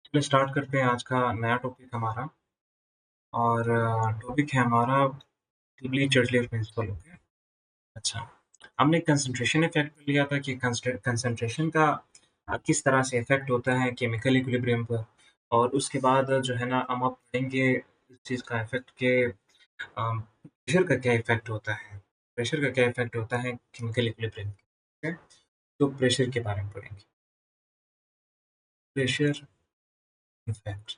चलिए स्टार्ट करते हैं आज का नया टॉपिक हमारा और टॉपिक है हमारा टिबली-चर्चिलर प्रिंसिपल ओके। अच्छा, हमने कंसंट्रेशन इफेक्ट पे लिया था कि कंसंट्रेशन का किस तरह से इफेक्ट होता है केमिकल इक्विलिब्रियम पर और उसके बाद जो है ना हम अब पढ़ेंगे इस चीज़ का इफेक्ट के प्रेशर का क्या इफेक्ट होता है प्रेशर का क्या इफेक्ट होता है केमिकल इक्विलिब्रियम पे, ओके? तो प्रेशर के बारे में पढ़ेंगे। Pressure effect.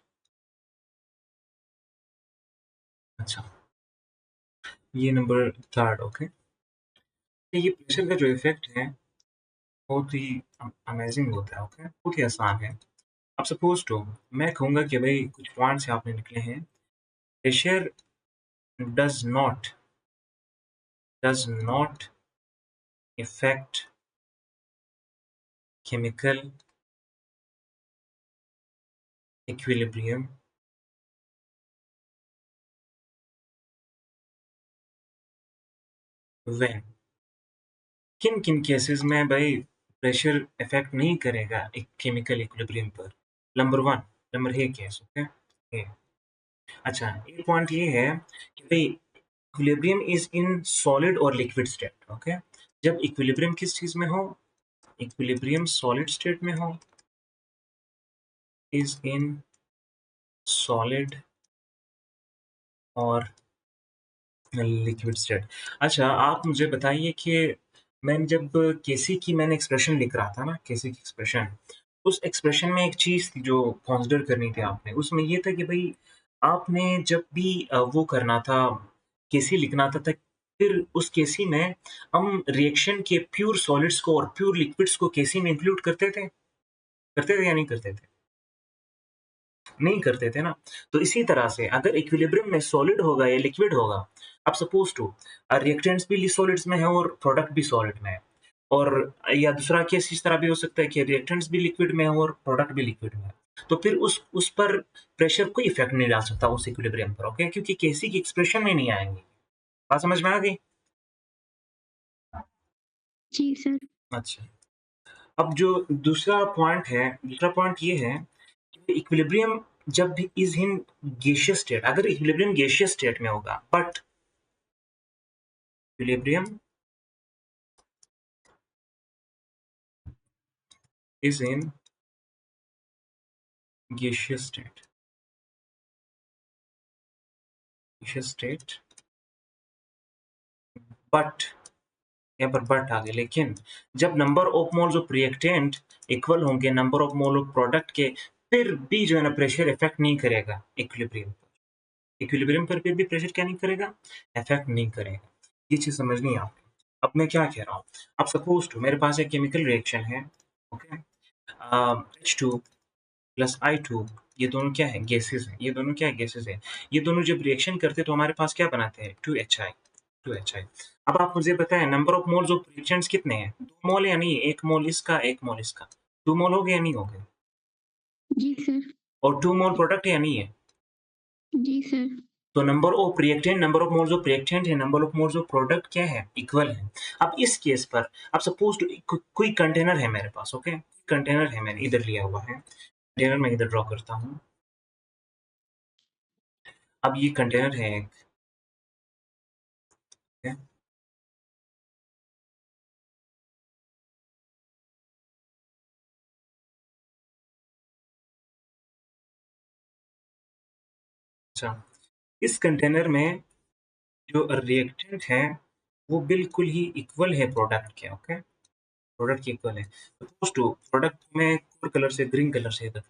अच्छा, ये नंबर 3 ओके। ये प्रेशर का जो इफ़ेक्ट है, बहुत ही अमेज़िंग होता है, ओके? बहुत ही आसान है। अब सपोज़ टू मैं कहूँगा कि भई कुछ पॉइंट्स आपने लिखने हैं, pressure does not effect chemical equilibrium when किन-किन केसेज़ में भई प्रेशर इफ़ेक्ट नहीं करेगा एक केमिकल इक्विलिब्रियम पर? Number 1 number A case, okay? ए अच्छा, एक पॉइंट ये है कि भई इक्विलिब्रियम इज़ इन सॉलिड और लिक्विड स्टेट, ओके? जब इक्विलिब्रियम किस चीज़ में हो? इक्विलिब्रियम सॉलिड स्टेट में हो, इज़ इन सॉलिड और लिक्विड स्टेट। अच्छा, आप मुझे बताइए कि मैंने जब मैंने एक्सप्रेशन लिख रहा था ना, केसी की एक्सप्रेशन, उस एक्सप्रेशन में एक चीज़ थी जो कंसीडर करनी थी आपने। उसमें ये था कि भई आपने जब भी वो करना था, केसी लिखना था, फिर उस केसी में हम रिएक्शन के प्योर सॉलिड्स को और प्योर लिक्विड्स को केसी में इंक्लूड करते थे? करते थे या नहीं करते थे? नहीं करते थे ना। तो इसी तरह से अगर इक्विलिब्रियम में सॉलिड होगा या लिक्विड होगा, अब सपोज़ टू रिएक्टेंट्स भी सॉलिड्स में है और प्रोडक्ट भी सॉलिड में है। और या दूसरा केस इस तरह भी हो सकता है कि रिएक्टेंट्स भी लिक्विड में है और प्रोडक्ट भी लिक्विड में है। तो फिर उस पर प्रेशर कोई इफ़ेक्ट नहीं डाल सकता उस इक्विलिब्रियम पर, ओके? क्योंकि केसी की एक्सप्रेशन में नहीं आएँगी। बात समझ में आ गई? जी सर। अच्छा। अब जो दूसरा पॉइंट ये है कि इक्विलिब्रियम जब भी इज़ इन गैसियस स्टेट अगर इक्विलिब्रियम गैसियस स्टेट में होगा but equilibrium is in gaseous state but यहाँ पर बट आ गया लेकिन जब number of moles of reactant equal होंगे number of mole of product के फिर भी जो है ना प्रेशर इफेक्ट नहीं करेगा इक्विलिब्रियम पर। इक्विलिब्रियम पर फिर भी प्रेशर क्या नहीं करेगा? इफेक्ट नहीं करेगा। ये चीज़ समझनी है आपको। अब मैं क्या कह रहा हूँ? अब सपोज़ टू मेरे पास एक केमिकल रिएक्शन है, ओके? H2 प्लस I2 ये दोनों क्या है? गैसेज़ हैं। ये दोनों क्या है? गैसेज़ हैं। ये दोनों जब रिएक्शन करते हैं तो हमारे पास क्या बनाते हैं? 2HI। अब आप मुझे बताएँ number of moles of reactants कितने हैं? 2 मोल या नहीं? 1 मोल इसका, 1 मोल इसका। 2 मोल हो गए या नहीं हो गए? जी सर। और 2 मोल प्रोडक्ट है या नहीं है? जी सर। तो number of moles of reactant है, number of moles of product क्या है? इक्वल है। अब इस केस पर अब सपोज़ टू कोई कंटेनर है मेरे पास, ओके? कंटेनर है मैंने इधर लिया हुआ है। कंटेनर मैं इधर ड्रॉ करता हूँ। अब ये कंटेनर है एक, ठीक है? अच्छा, इस कंटेनर में जो रिएक्टेंट है, वो बिल्कुल ही इक्वल है प्रोडक्ट के, ओके? प्रोडक्ट के इक्वल है। सपोज़ टू प्रोडक्ट में कोर कलर से ग्रीन कलर से इधर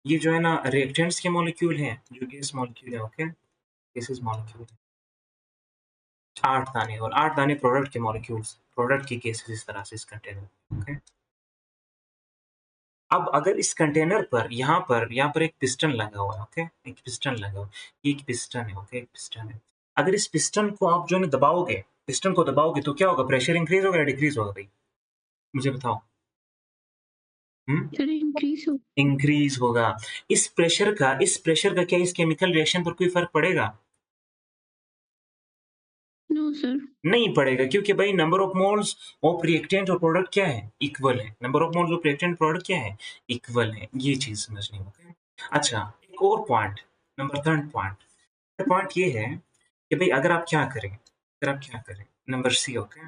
ये जो है ना रिएक्टेंट्स के मॉलिक्यूल हैं, जो गैस मॉलिक्यूल है, ओके? गैसेस मॉलिक्यूल 8 दाने और 8 दाने प्रोडक्ट के मॉलिक्यूल्स, प्रोडक्ट की गैसेस इस तरह से इस कंटेनर में, ओके? अब अगर इस कंटेनर पर यहाँ पर एक पिस्टन लगा हुआ है, ओके? एक पिस्टन लगा हुआ है। ये एक पिस्टन है, ओके? एक पिस्टन है। अगर इस पिस्टन को आप जो है ना दबाओगे, पिस्टन को दबाओगे तो क्या होगा? प्रेशर इंक्रीज़ होगा या डिक्रीज़ होगा भई? मुझे बताओ। हुँ? सर इंक्रीज़ हो इंक्रीज़ होगा। इस प्रेशर का क्या इस केमिकल रिएक्शन पर कोई फ़र्क पड़ेगा? No sir. नहीं पड़ेगा क्योंकि भाई number of moles of reactant और प्रोडक्ट क्या है? इक्वल है। Number of moles of reactant product क्या है? इक्वल है। ये चीज़ समझनी है, ओके? अच्छा, एक और point, number 3rd point. Point ये है कि भई अगर आप क्या करें? Number C, okay?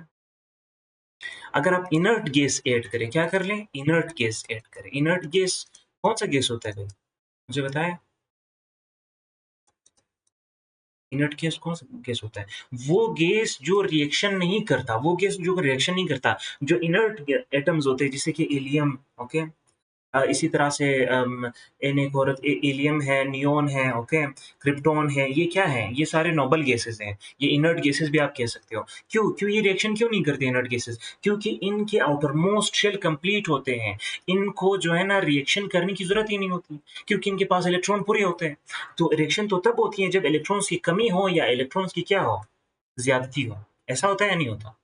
अगर आप इनर्ट गैस ऐड करें, क्या कर लें? इनर्ट गैस ऐड करें। इनर्ट गैस कौन-सा गैस होता है भई? मुझे बताएँ? इनर्ट गैस कौन-सा गैस होता है? वो गैस जो रिएक्शन नहीं करता, वो गैस जो रिएक्शन नहीं करता, जो इनर्ट एटम्स होते हैं जैसे कि हीलियम, ओके? इसी तरह से एन एक और हीलियम है, नियॉन है, ओके? क्रिप्टॉन है, ये क्या है? ये सारे नोबल गैसेज़ हैं। ये इनर्ट गैसेज़ भी आप कह सकते हो। क्यों ये रिएक्शन क्यों नहीं करते इनर्ट गैसेज़? क्योंकि इनके आउटर मोस्ट शेल कंप्लीट होते हैं। इनको जो है ना रिएक्शन करने की ज़रूरत ही नहीं होती, क्योंकि इनके पास इलेक्ट्रॉन पूरे होते हैं। तो रिएक्शन तो तब होती है जब इलेक्ट्रॉन्स की कमी हो या इलेक्ट्रॉन्स की क्या हो? ज़्यादती हो। ऐसा होता है या नहीं होता?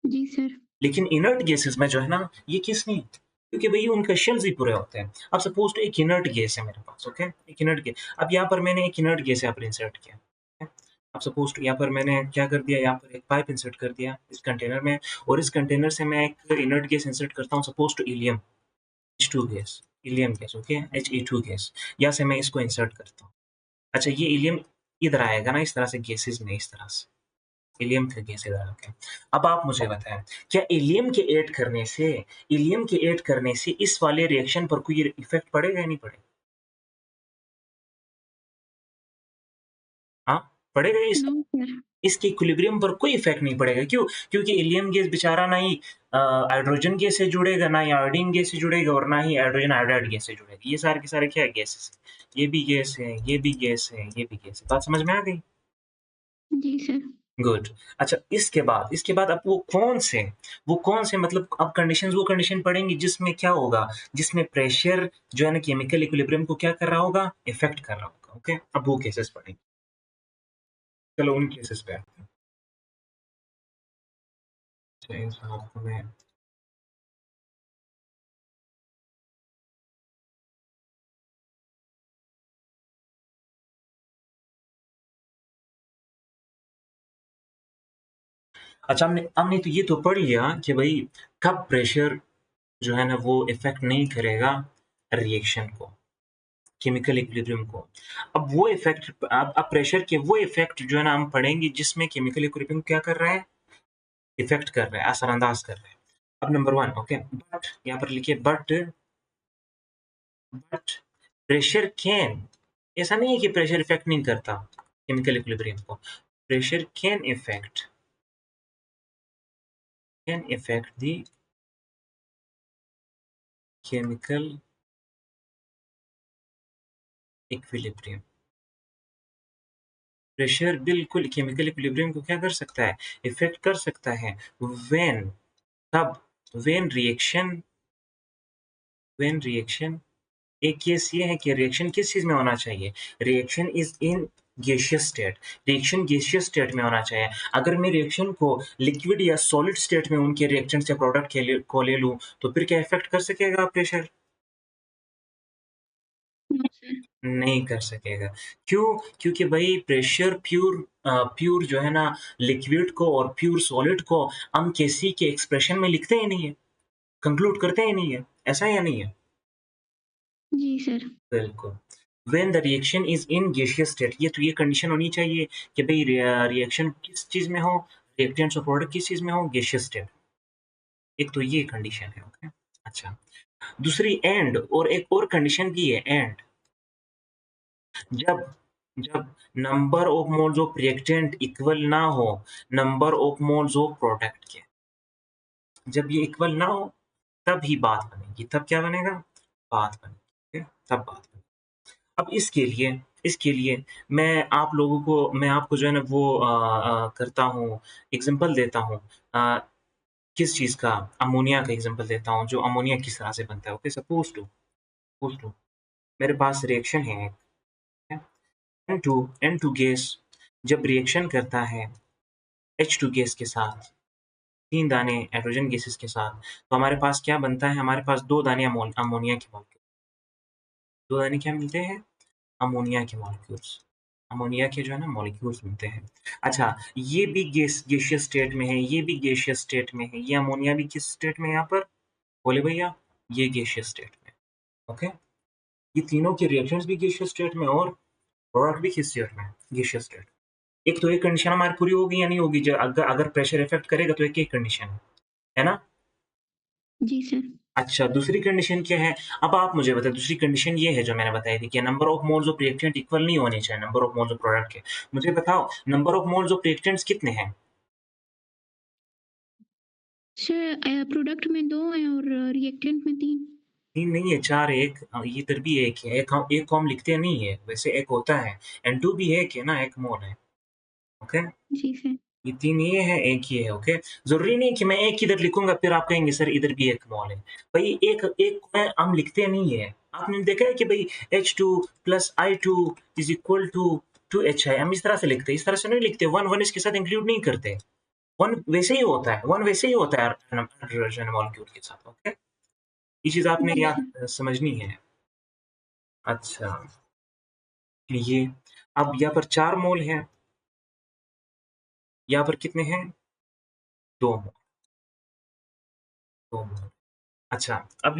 जी सर। लेकिन इनर्ट गैसेज़ में जो है ना, ये केस नहीं होता, क्योंकि भई उनके शेल्स ही पूरे होते हैं। अब सपोज़ टू एक इनर्ट गैस है मेरे पास, ओके? एक इनर्ट गैस अब यहाँ पर मैंने एक इनर्ट गैस यहाँ पर इंसर्ट किया, ठीक है? अब सपोज़ टू यहाँ पर मैंने क्या कर दिया, यहाँ पर एक पाइप इंसर्ट कर दिया इस कंटेनर में और इस कंटेनर से मैं एक इनर्ट गैस इंसर्ट करता हूँ suppose to helium, H2 gas, helium gas, okay? HE2 gas, यहाँ से मैं इसको इंसर्ट करता हूँ। अच्छा ये हीलियम इधर आएगा ना इस तरह से गैसेज़ में, इस तरह से। हीलियम के गैसेज़ आ रखे हैं। अब आप मुझे बताएँ, क्या हीलियम के ऐड करने से इस वाले रिएक्शन पर कोई इफ़ेक्ट पड़ेगा या नहीं पड़ेगा? हाँ, पड़ेगा या नो सर। इसके इक्विलिब्रियम पर कोई इफ़ेक्ट नहीं पड़ेगा, क्यों? क्योंकि हीलियम गैस बेचारा ना ही हाइड्रोजन गैस से जुड़ेगा, ना ही आयोडीन गैस से जुड़ेगा और ना ही हाइड्रोजन आयोडाइड गैस से जुड़ेगा। ये सारे के सारे क्या है? गैसेज़ हैं। ये भी गैस है, ये भी गैस है, ये भी गैस है। बात समझ में आ गई? जी सर। गुड। अच्छा इसके बाद अब वो कौन से मतलब अब कंडीशंस वो कंडीशन पड़ेंगी जिसमें क्या होगा? जिसमें प्रेशर जो है ना केमिकल इक्विलिब्रियम को क्या कर रहा होगा? इफ़ेक्ट कर रहा होगा, ओके? अब वो केसेस पड़ेंगे। चलो उन केसेस पे आते हैं। अच्छा इन हालातों में अच्छा हमने तो ये तो पढ़ लिया कि भई कब प्रेशर जो है ना वो इफ़ेक्ट नहीं करेगा रिएक्शन को, केमिकल इक्विलिब्रियम को। अब प्रेशर के वो इफ़ेक्ट जो है ना हम पढ़ेंगे जिसमें केमिकल इक्विलिब्रियम क्या कर रहा है? इफ़ेक्ट कर रहा है, असरअंदाज़ कर रहा है। अब नंबर 1 ओके, बट यहाँ पर लिखिए बट प्रेशर कैन ऐसा नहीं है कि प्रेशर इफ़ेक्ट नहीं करता केमिकल इक्विलिब्रियम को। Pressure can effect the chemical equilibrium. Pressure बिल्कुल केमिकल इक्विलिब्रियम को क्या कर सकता है? इफ़ेक्ट कर सकता है। व्हेन कब? व्हेन रिएक्शन एक केस ये है कि रिएक्शन किस चीज़ में होना चाहिए? Reaction is in gaseous state. Reaction gaseous state में होना चाहिए। अगर मैं रिएक्शन को लिक्विड या सॉलिड स्टेट में उनके रिएक्टेंट्स या प्रोडक्ट को ले लूँ, तो फिर क्या इफ़ेक्ट कर सकेगा प्रेशर? No sir. नहीं कर सकेगा। क्यों? क्योंकि भई प्रेशर प्योर जो है ना लिक्विड को और प्योर सॉलिड को हम किसी के एक्सप्रेशन में लिखते ही नहीं है, कंक्लूड करते ही नहीं है। ऐसा है या नहीं है? जी सर। बिल्कुल। When the reaction is in gaseous state ये कंडीशन होनी चाहिए कि भई रिएक्शन किस चीज़ में हो, रिएक्टेंट्स और प्रोडक्ट किस चीज़ में हो, गैसियस स्टेट। एक तो ये कंडीशन है, ओके? अच्छा, दूसरी एक और कंडीशन भी है जब जब number of moles of reactant equal ना हो, number of moles of product के। जब ये इक्वल ना हो, तब ही बात बनेगी। तब क्या बनेगा? बात बनेगी, ठीक है? तब बात बनेगी। अब इसके लिए मैं आपको जो है ना वो करता हूँ, एग्ज़ाम्पल देता हूँ। अ, किस चीज़ का? अमोनिया का एग्ज़ाम्पल देता हूँ, जो अमोनिया किस तरह से बनता है, ओके? सपोज़ टू मेरे पास रिएक्शन है, ठीक है? N2 गैस जब रिएक्शन करता है H2 गैस के साथ, 3 दाने हाइड्रोजन गैसेस के साथ, तो हमारे पास क्या बनता है? हमारे पास 2 दाने अमोनिया के मॉलिक्यूल 2 दाने क्या मिलते हैं? अमोनिया के मॉलिक्यूल्स। अमोनिया के जो है ना मॉलिक्यूल्स मिलते हैं। अच्छा, ये भी गैसियस स्टेट में है, ये भी गैसियस स्टेट में है, ये अमोनिया भी किस स्टेट में है यहाँ पर? बोले भैया, ये गैसियस स्टेट में, ओके? ये तीनों के रिएक्शंस भी गैसियस स्टेट में और प्रोडक्ट भी किस स्टेट में? Gaseous state. एक तो एक कंडीशन हमारी पूरी होगी या नहीं होगी? अगर अगर प्रेशर इफेक्ट करेगा तो एक ही कंडीशन है ना? जी सर। अच्छा, दूसरी कंडीशन क्या है? अब आप मुझे बताइए, दूसरी कंडीशन ये है जो मैंने बताई थी कि number of moles of reactant equal नहीं होने चाहिए number of moles of product के। मुझे बताओ number of moles of reactants कितने हैं? सर प्रोडक्ट में 2 हैं और रिएक्टेंट में 3। 3 नहीं है, 4 है, एक ये इधर भी 1 है। एक को हम लिखते नहीं है, वैसे 1 होता है। N2 भी 1 है ना, 1 मोल है, ओके? जी सर। ये 3 ये है, 1 ये है, ओके? ज़रूरी नहीं कि मैं 1 इधर लिखूँगा फिर आप कहेंगे सर इधर भी 1 मोल है। भई एक एक में हम लिखते नहीं है। आपने देखा है कि भई H2 plus I2 is equal to 2HI हम इस तरह से लिखते हैं, इस तरह से नहीं लिखते। 1 इसके साथ इंक्लूड नहीं करते। 1 वैसे ही होता है, 1 वैसे ही होता है हाइड्रोजन मॉलिक्यूल के साथ, ओके? ये चीज़ आपने जी याद सर। समझनी है। अच्छा, ये अब यहाँ पर 4 मोल हैं, यहाँ पर कितने हैं? 2 मोल, 2 मोल। अच्छा, अब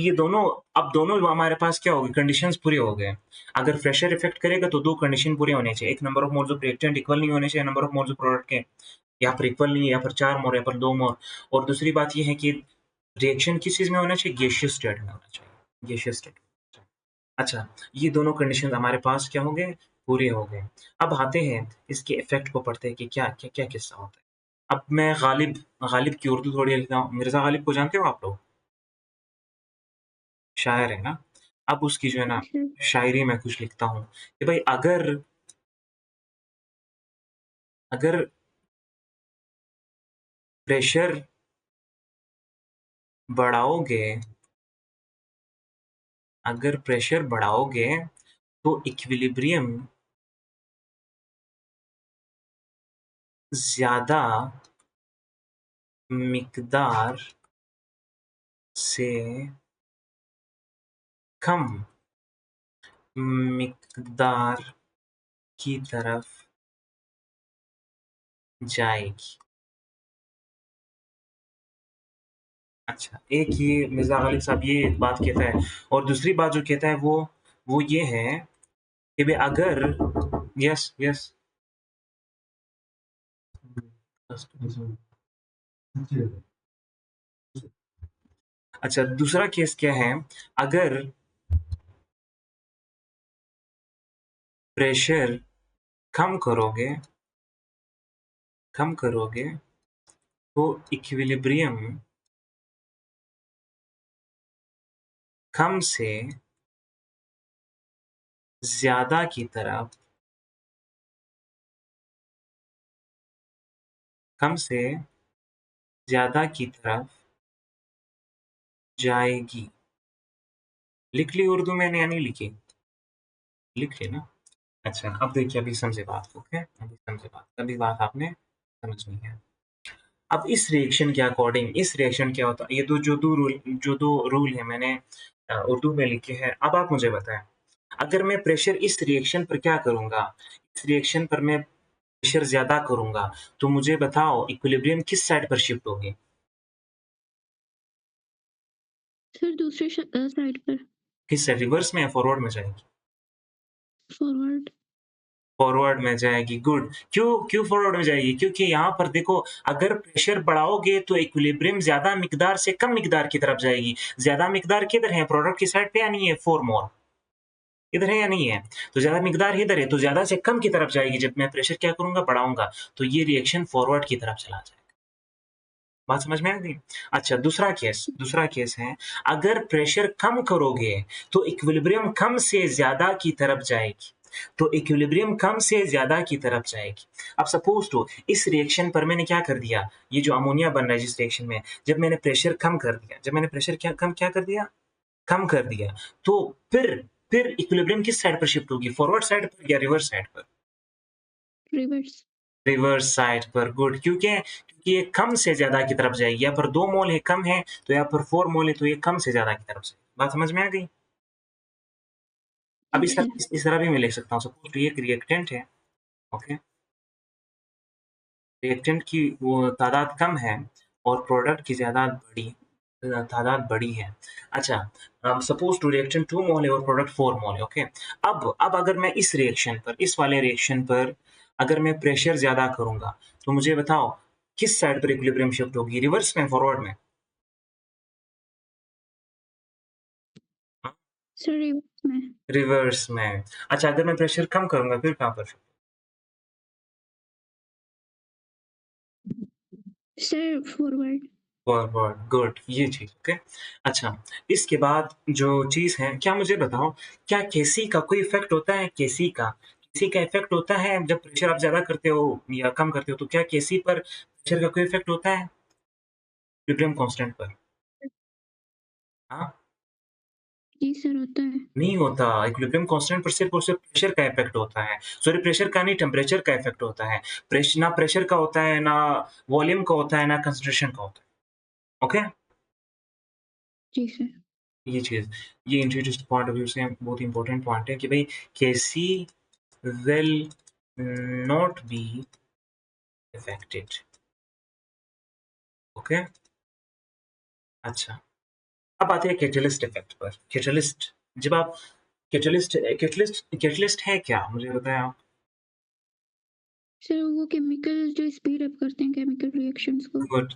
दोनों हमारे पास क्या हो गए कंडीशंस पूरे हो गए। अगर प्रेशर इफेक्ट करेगा तो 2 कंडीशन पूरे होने चाहिए। एक number of moles of reactant equal नहीं होने चाहिए number of moles of product के। यहाँ पर इक्वल नहीं है, यहाँ पर 4 मोल, यहाँ पर 2 मोल। और दूसरी बात ये है कि रिएक्शन किस चीज़ में होना चाहिए? गैसियस स्टेट में होना चाहिए, गैसियस स्टेट। अच्छा, ये दोनों कंडीशंस हमारे पास क्या हो गए? पूरे हो गए। अब आते हैं इसके इफेक्ट को पढ़ते हैं कि क्या किस्सा होता है। अब मैं गालिब की उर्दू थोड़ी लिखता हूँ। मिर्ज़ा गालिब को जानते हो आप लोग? शायर है ना? अब उसकी जो है जी ना सर। शायरी मैं कुछ लिखता हूँ कि भाई अगर अगर प्रेशर बढ़ाओगे अगर प्रेशर बढ़ाओगे तो इक्विलिब्रियम ज़्यादा मिकदार से कम मिकदार की तरफ जाएगी। अच्छा, एक ये मिर्ज़ा गालिब साहब ये एक बात कहता है और दूसरी बात जो कहता है वो ये है कि भई अगर यस, यस। अच्छा, दूसरा केस क्या है? अगर प्रेशर कम करोगे कम करोगे तो इक्विलिब्रियम कम से ज़्यादा की तरफ कम से ज़्यादा की तरफ जाएगी। लिख ली उर्दू मैंने या नहीं लिखी? लिख ली ना? अच्छा, अब देखिए अभी समझे बात को, ओके? अभी समझे बात, अभी बात आपने समझनी है। अब इस रिएक्शन के अकॉर्डिंग इस रिएक्शन क्या होता है? ये जो 2 रूल हैं मैंने उर्दू में लिखे हैं। अब आप मुझे बताएँ, अगर मैं प्रेशर इस रिएक्शन पर क्या करूँगा? इस रिएक्शन पर मैं प्रेशर ज़्यादा करूँगा, तो मुझे बताओ इक्विलिब्रियम किस साइड पर शिफ्ट होगी? सर दूसरे साइड पर। किस साइड रिवर्स में या फॉरवर्ड में जाएगी? फॉरवर्ड। फॉरवर्ड में जाएगी, गुड। क्यों फॉरवर्ड में जाएगी? क्योंकि यहाँ पर देखो अगर प्रेशर बढ़ाओगे तो इक्विलिब्रियम ज़्यादा मिकदार से कम मिकदार की तरफ जाएगी। ज़्यादा मिकदार किधर है? प्रोडक्ट की साइड पे या नहीं है? 4 मोल। इधर है या नहीं है? तो ज़्यादा मिकदार इधर है, तो ज़्यादा से कम की तरफ जाएगी। जब मैं प्रेशर क्या करूँगा? बढ़ाऊँगा, तो ये रिएक्शन फॉरवर्ड की तरफ चला जाएगा। बात समझ में आ गई? अच्छा दूसरा केस है, अगर प्रेशर कम करोगे, तो इक्विलिब्रियम कम से ज़्यादा की तरफ जाएगी। तो इक्विलिब्रियम कम से ज़्यादा की तरफ जाएगी। अब सपोज़ टू इस रिएक्शन पर मैंने क्या कर दिया, ये जो अमोनिया बन रहा है जिस रिएक्शन में, जब मैंने प्रेशर क्या कर दिया? कम कर दिया, तो फिर इक्विलिब्रियम किस साइड पर शिफ्ट होगी? फॉरवर्ड साइड पर या रिवर्स साइड पर? रिवर्स। रिवर्स साइड पर, गुड। क्योंकि ये कम से ज़्यादा की तरफ जाएगी। यहाँ पर 2 मोल है, कम है, तो यहाँ पर 4 मोल है, तो ये कम से ज़्यादा की तरफ जाएगी। बात समझ में आ गई? अब जी सर। इस तरह भी मैं लिख सकता हूँ, सपोज़ टू ये एक रिएक्टेंट है, ओके? रिएक्टेंट की वो तादाद कम है और प्रोडक्ट की तादाद बड़ी है। अच्छा, सपोज़ टू रिएक्शन 2 मोल है और प्रोडक्ट 4 मोल है, ओके? अब अगर मैं इस वाले रिएक्शन पर अगर मैं प्रेशर ज़्यादा करूँगा, तो मुझे बताओ किस साइड पर इक्विलिब्रियम शिफ्ट होगी, रिवर्स में, फॉरवर्ड में? हाँ, सर रिवर्स में। रिवर्स में। अच्छा, अगर मैं प्रेशर कम करूँगा फिर कहाँ पर shift? Sir forward. Forward, good, ये चीज़, ओके। अच्छा, इसके बाद जो चीज़ है, क्या मुझे बताओ, क्या केसी का कोई इफ़ेक्ट होता है? केसी का इफ़ेक्ट होता है जब प्रेशर आप ज़्यादा करते हो या कम करते हो, तो क्या केसी पर प्रेशर का कोई इफ़ेक्ट होता है इक्विलिब्रियम कांस्टेंट पर? हाँ, जी सर होता है। नहीं होता। इक्विलिब्रियम कांस्टेंट पर सिर्फ़ और सिर्फ़ प्रेशर का इफ़ेक्ट होता है। सॉरी, प्रेशर का नहीं, टेम्परेचर का इफ़ेक्ट होता है। ना प्रेशर का होता है, ना वॉल्यूम का होता है, ना कंसंट्रेशन का होता है, ओके? जी सर। ये चीज़, ये इंट्रोड्यूस्ड पॉइंट ऑफ व्यू से बहुत इंपॉर्टेंट पॉइंट है कि भई KC will not be affected, okay? अच्छा, अब आते हैं कैटलिस्ट इफ़ेक्ट पर। कैटलिस्ट, जब आप कैटलिस्ट है क्या? मुझे बताएँ आप? सर वो केमिकल जो स्पीड अप करते हैं केमिकल रिएक्शंस को। गुड,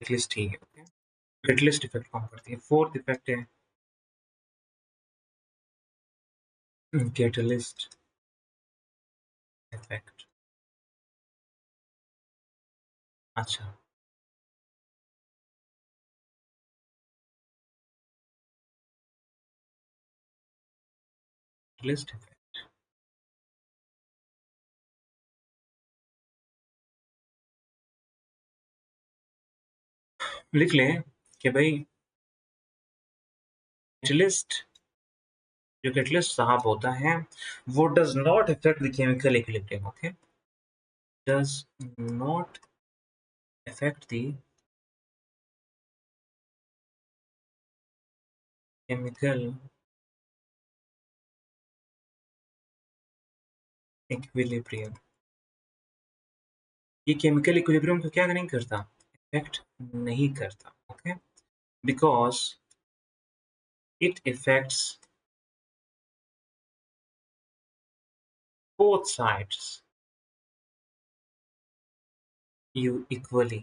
कैटलिस्ट ठीक है, ओके? कैटलिस्ट इफ़ेक्ट कौन करती है? फोर्थ इफ़ेक्ट है कैटलिस्ट इफ़ेक्ट। अच्छा, कैटलिस्ट इफ़ेक्ट लिख लें कि भई कैटलिस्ट, जो कैटलिस्ट साहब होता है, वो does not affect the chemical equilibrium, okay? Does not affect the chemical equilibrium। ये केमिकल इक्विलिब्रियम को क्या नहीं करता? अफेक्ट नहीं करता, okay? Because it affects both sides you equally।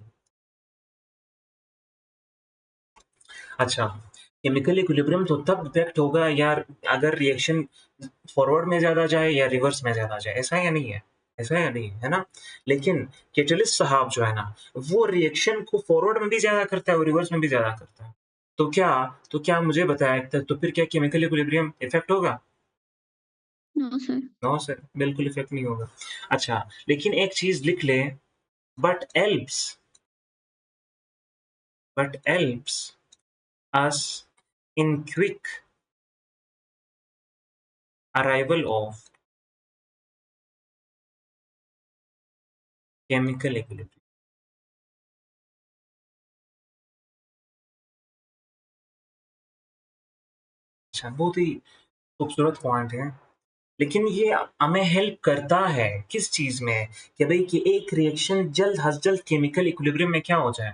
अच्छा, केमिकल इक्विलिब्रियम तो तब इफेक्ट होगा यार अगर रिएक्शन फॉरवर्ड में ज़्यादा जाए या रिवर्स में ज़्यादा जाए, ऐसा है या नहीं है? ऐसा है या नहीं है, है ना? लेकिन कैटलिस्ट साहब जो है ना, वो रिएक्शन को फॉरवर्ड में भी ज़्यादा करता है और रिवर्स में भी ज़्यादा करता है। तो क्या मुझे बताएँ तो फिर क्या केमिकल इक्विलिब्रियम इफेक्ट होगा? No sir. नो सर, बिल्कुल इफेक्ट नहीं होगा। अच्छा, लेकिन एक चीज़ लिख लें, but helps but helps us in quick arrival of chemical equilibrium. अच्छा, बहुत ही खूबसूरत पॉइंट है। लेकिन ये हमें हेल्प करता है किस चीज़ में? कि भई कि एक रिएक्शन जल्द हद जल्द केमिकल इक्विलिब्रियम में क्या हो जाए?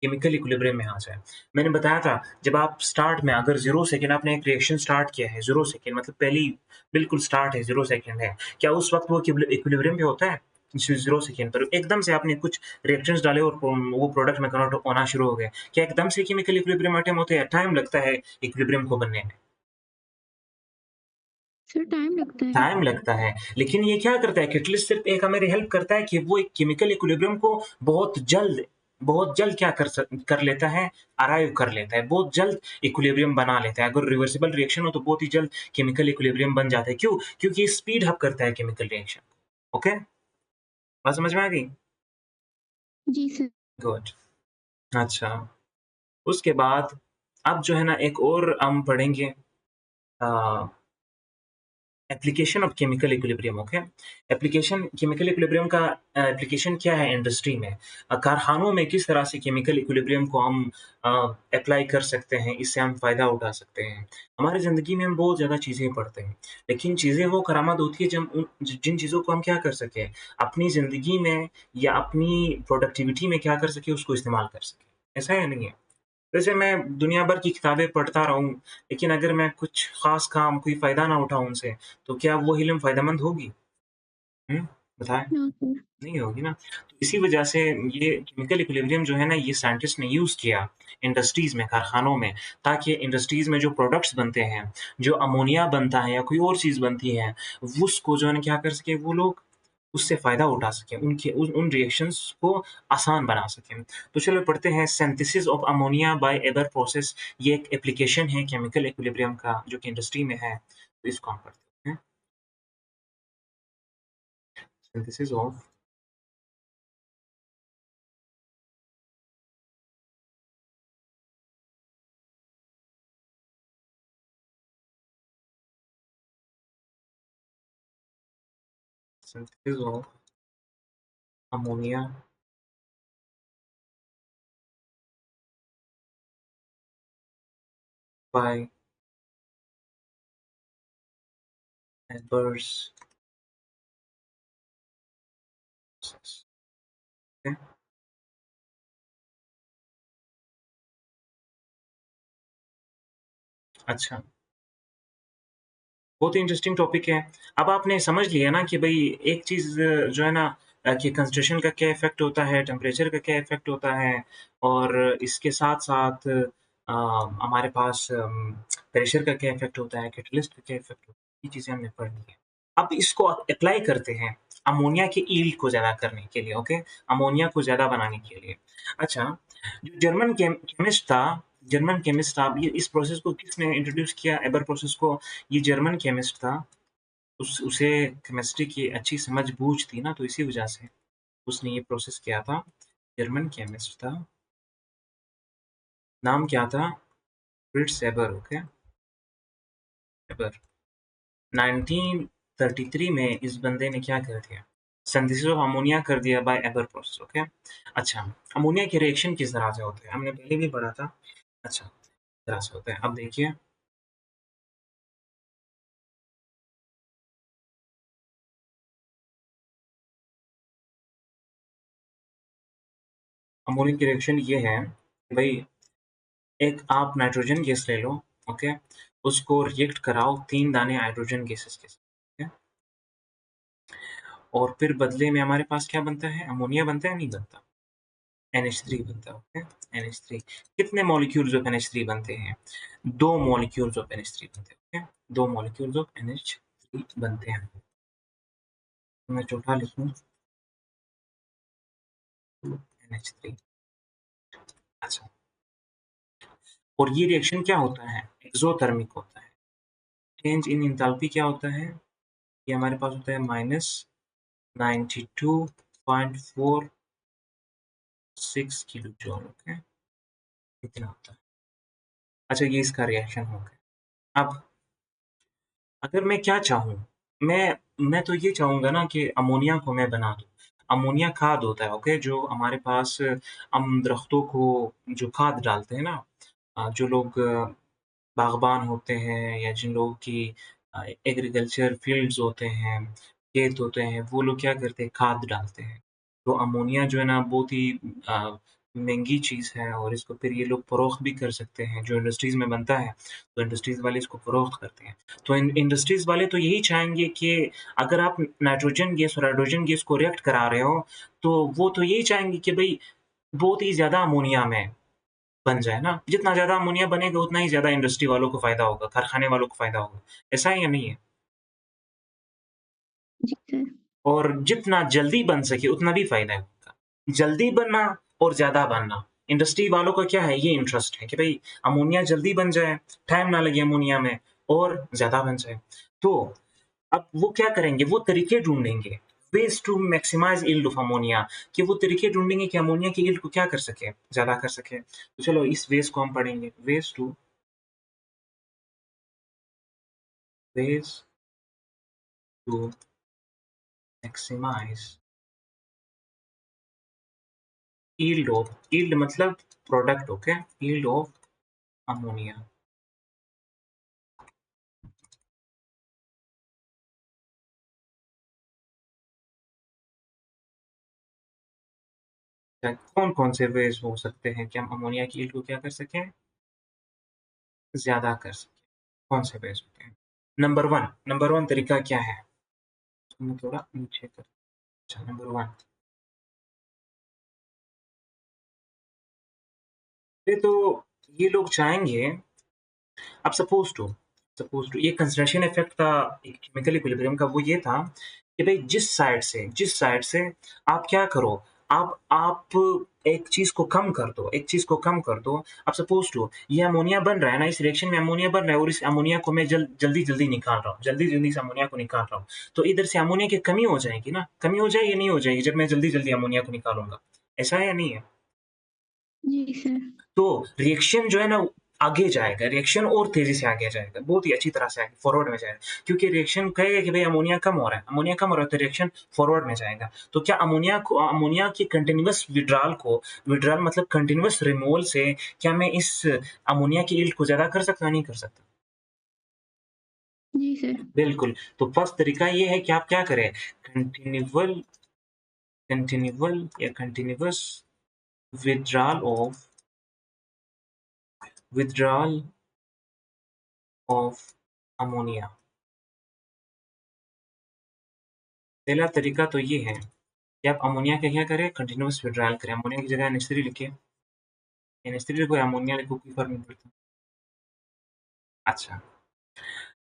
केमिकल इक्विलिब्रियम में आ जाए। मैंने बताया था जब आप स्टार्ट में अगर 0 सेकंड आपने एक रिएक्शन स्टार्ट किया है, 0 सेकंड मतलब पहली बिल्कुल स्टार्ट है, 0 सेकंड है। क्या उस वक़्त वो इक्विलिब्रियम पे होता है? 0 सेकंड पर एकदम से आपने कुछ रिएक्शंस डाले और वो प्रोडक्ट में कन्वर्ट होना शुरू हो गए। क्या एकदम से केमिकल इक्विलिब्रियम अटेन होते हैं? टाइम लगता है इक्विलिब्रियम को बनने में। सर टाइम लगता है। टाइम लगता है, लेकिन ये क्या करता है कैटलिस्ट सिर्फ़ एक हमें हेल्प करता है कि वो एक केमिकल इक्विलिब्रियम को बहुत जल्द क्या कर लेता है, अराइव कर लेता है, बहुत जल्द इक्विलिब्रियम बना लेता है। अगर रिवर्सिबल रिएक्शन हो तो बहुत ही जल्द केमिकल इक्विलिब्रियम बन जाता है। क्यों? क्योंकि स्पीड अप करता है केमिकल रिएक्शन। ओके? बात समझ में आ गई? जी सर। गुड। अच्छा, उसके बाद अब जो है ना एक और हम पढ़ेंगे a application of chemical equilibrium, okay. Application chemical equilibrium का एप्लीकेशन क्या है इंडस्ट्री में? कारखानों में किस तरह से केमिकल इक्विलिब्रियम को हम अप्लाई कर सकते हैं, इससे हम फ़ायदा उठा सकते हैं। हमारी ज़िंदगी में हम बहुत ज़्यादा चीज़ें पढ़ते हैं, लेकिन चीज़ें वो करामत होती है जब उन जिन चीज़ों को हम क्या कर सकें, अपनी ज़िंदगी में या अपनी प्रोडक्टिविटी में क्या कर सकें, उसको इस्तेमाल कर सकें। ऐसा है या नहीं है? वैसे मैं दुनिया भर की किताबें पढ़ता रहूँ, लेकिन अगर मैं कुछ ख़ास काम, कोई फ़ायदा ना उठाऊँ उनसे, तो क्या वो इल्म फ़ायदेमंद होगी? हुँ? बताएँ? No sir. नहीं होगी ना। तो इसी वजह से ये केमिकल इक्विलिब्रियम जो है ना, ये साइंटिस्ट ने यूज़ किया इंडस्ट्रीज़ में, कारखानों में, ताकि इंडस्ट्रीज़ में जो प्रोडक्ट्स बनते हैं, जो अमोनिया बनता है या कोई और चीज़ बनती है, उसको जो है ना क्या कर सकें वो लोग, उससे फ़ायदा उठा सकें, उनके उन रिएक्शंस को आसान बना सकें। तो चलो पढ़ते हैं synthesis of ammonia by Haber process. ये एक एप्लीकेशन है केमिकल इक्विलिब्रियम का जो कि इंडस्ट्री में है, तो इसको हम पढ़ते हैं। Synthesis of synthesis of ammonia bye Ebers process. Okay, अच्छा, बहुत ही इंटरेस्टिंग टॉपिक है। अब आपने समझ लिया ना कि भई एक चीज़ जो है ना कि कंसंट्रेशन का क्या इफ़ेक्ट होता है, टेम्परेचर का क्या इफ़ेक्ट होता है और इसके साथ-साथ हमारे पास प्रेशर का क्या इफ़ेक्ट होता है, कैटलिस्ट का क्या इफ़ेक्ट होता है, ये चीज़ें हमने पढ़ ली हैं। अब इसको अप्लाई करते हैं अमोनिया के यील्ड को ज़्यादा करने के लिए, ओके? अमोनिया को ज़्यादा बनाने के लिए। अच्छा, जो जर्मन केमिस्ट था, ये इस प्रोसेस को किसने इंट्रोड्यूस किया एबर प्रोसेस को? ये जर्मन केमिस्ट था, उसे केमिस्ट्री की अच्छी समझ-बूझ थी ना, तो इसी वजह से उसने ये प्रोसेस किया था। जर्मन केमिस्ट था, नाम क्या था? Fritz एबर, okay, एबर। 1933 में इस बंदे ने क्या कर दिया? सिंथेसिस ऑफ अमोनिया कर दिया बाय एबर प्रोसेस, ओके। अच्छा, अमोनिया के रिएक्शन किस तरह से होते हैं? हमने पहले भी पढ़ा था। अच्छा, इस तरह से होते हैं। अब देखिए, अमोनिया की रिएक्शन ये है, भई एक आप नाइट्रोजन गैस ले लो, ओके? उसको रिएक्ट कराओ 3 दाने हाइड्रोजन गैसेस के साथ, ठीक है? और फिर बदले में हमारे पास क्या बनता है? अमोनिया बनता है या नहीं बनता? NH3 बनता है, ओके? NH3 कितने मॉलिक्यूल्स ऑफ NH3 बनते हैं? 2 मॉलिक्यूल्स ऑफ NH3 बनते हैं, ओके? 2 मॉलिक्यूल्स ऑफ NH3 बनते हैं। तो मैं चौथा लिखूँ NH3। अच्छा, और ये रिएक्शन क्या होता है? एक्ज़ोथर्मिक होता है। चेंज इन एंथैल्पी क्या होता है? ये हमारे पास होता है -92.4 6 किलो जूल, ओके? इतना होता है। अच्छा, ये इसका रिएक्शन हो गया। अब अगर मैं क्या चाहूँ, मैं तो ये चाहूँगा ना कि अमोनिया को मैं बना दूँ। अमोनिया खाद होता है, ओके? जो हमारे पास हम दरख्तों को जो खाद डालते हैं ना, जो लोग बागबान होते हैं या जिन लोगों की एग्रीकल्चर फील्ड्स होते हैं, खेत होते हैं, वो लोग क्या करते हैं, खाद डालते हैं। तो अमोनिया जो है ना बहुत ही अ, महँगी चीज़ है और इसको फिर ये लोग फ़रोख्त भी कर सकते हैं, जो इंडस्ट्रीज़ में बनता है, तो इंडस्ट्रीज़ वाले इसको फ़रोख्त करते हैं। तो इंडस्ट्रीज़ वाले तो यही चाहेंगे कि अगर आप नाइट्रोजन गैस और हाइड्रोजन गैस को रिएक्ट करा रहे हो, तो वो तो यही चाहेंगे कि भई बहुत ही ज़्यादा अमोनिया में बन जाए ना, जितना ज़्यादा अमोनिया बनेगा उतना ही ज़्यादा इंडस्ट्री वालों को फ़ायदा होगा, कारखाने वालों को फ़ायदा होगा। ऐसा है या नहीं है? जी सर। और जितना जल्दी बन सके उतना भी फ़ायदा है उनका। जल्दी बनना और ज़्यादा बनना, इंडस्ट्री वालों का क्या है ये इंटरेस्ट है कि भई अमोनिया जल्दी बन जाए, टाइम ना लगे अमोनिया में और ज़्यादा बन जाए। तो अब वो क्या करेंगे, वो तरीके ढूँढेंगे, ways to maximize yield of ammonia, कि वो तरीके ढूँढेंगे कि अमोनिया की यील्ड को क्या कर सकें, ज़्यादा कर सकें। तो चलो इस वेज़ को हम पढ़ेंगे, वेज़ to maximize yield मतलब product, okay, yield of ammonia। कौन-कौन से वेज़ हो सकते हैं कि हम अमोनिया की yield को क्या कर सकें? ज़्यादा कर सकें। कौन से वेज़ होते हैं? नंबर 1 तरीका क्या है? मैं थोड़ा नीचे कर, अच्छा, नंबर 1, ये तो ये लोग चाहेंगे, अब सपोज़ टू ये कंसंट्रेशन इफ़ेक्ट का एक केमिकल इक्विलिब्रियम का वो ये था कि भई जिस साइड से आप क्या करो, आप एक चीज़ को कम कर दो। अब सपोज़ टू ये अमोनिया बन रहा है ना, इस रिएक्शन में अमोनिया बन रहा है और इस अमोनिया को मैं जल्दी-जल्दी निकाल रहा हूँ, जल्दी-जल्दी इस अमोनिया को निकाल रहा हूँ। तो इधर से अमोनिया की कमी हो जाएगी ना, कमी हो जाएगी या नहीं हो जाएगी जब मैं जल्दी-जल्दी अमोनिया को निकालूँगा? ऐसा है या नहीं है? जी सर। तो रिएक्शन जो है ना आगे जाएगा, रिएक्शन और तेज़ी से आगे जाएगा, बहुत ही अच्छी तरह से आगे फॉरवर्ड में जाएगा। क्योंकि रिएक्शन कहेगा कि भई अमोनिया कम हो रहा है, अमोनिया कम हो रहा है तो रिएक्शन फॉरवर्ड में जाएगा। तो क्या अमोनिया की कंटीन्यूअस विथड्रॉल मतलब कंटीन्यूअस रिमूवल से क्या मैं इस अमोनिया की यील्ड को ज़्यादा कर सकता हूँ या नहीं कर सकता? जी सर। बिल्कुल, तो फर्स्ट तरीका ये है कि आप क्या करें, continual continuous withdrawal of withdrawal of ammonia. पहला तरीका तो ये है कि आप अमोनिया का क्या करें, कंटीन्यूअस विथड्रॉल करें। अमोनिया की जगह NH3 लिखिए, NH3 लिखो या अमोनिया लिखो, कोई फ़र्क नहीं पड़ता। अच्छा,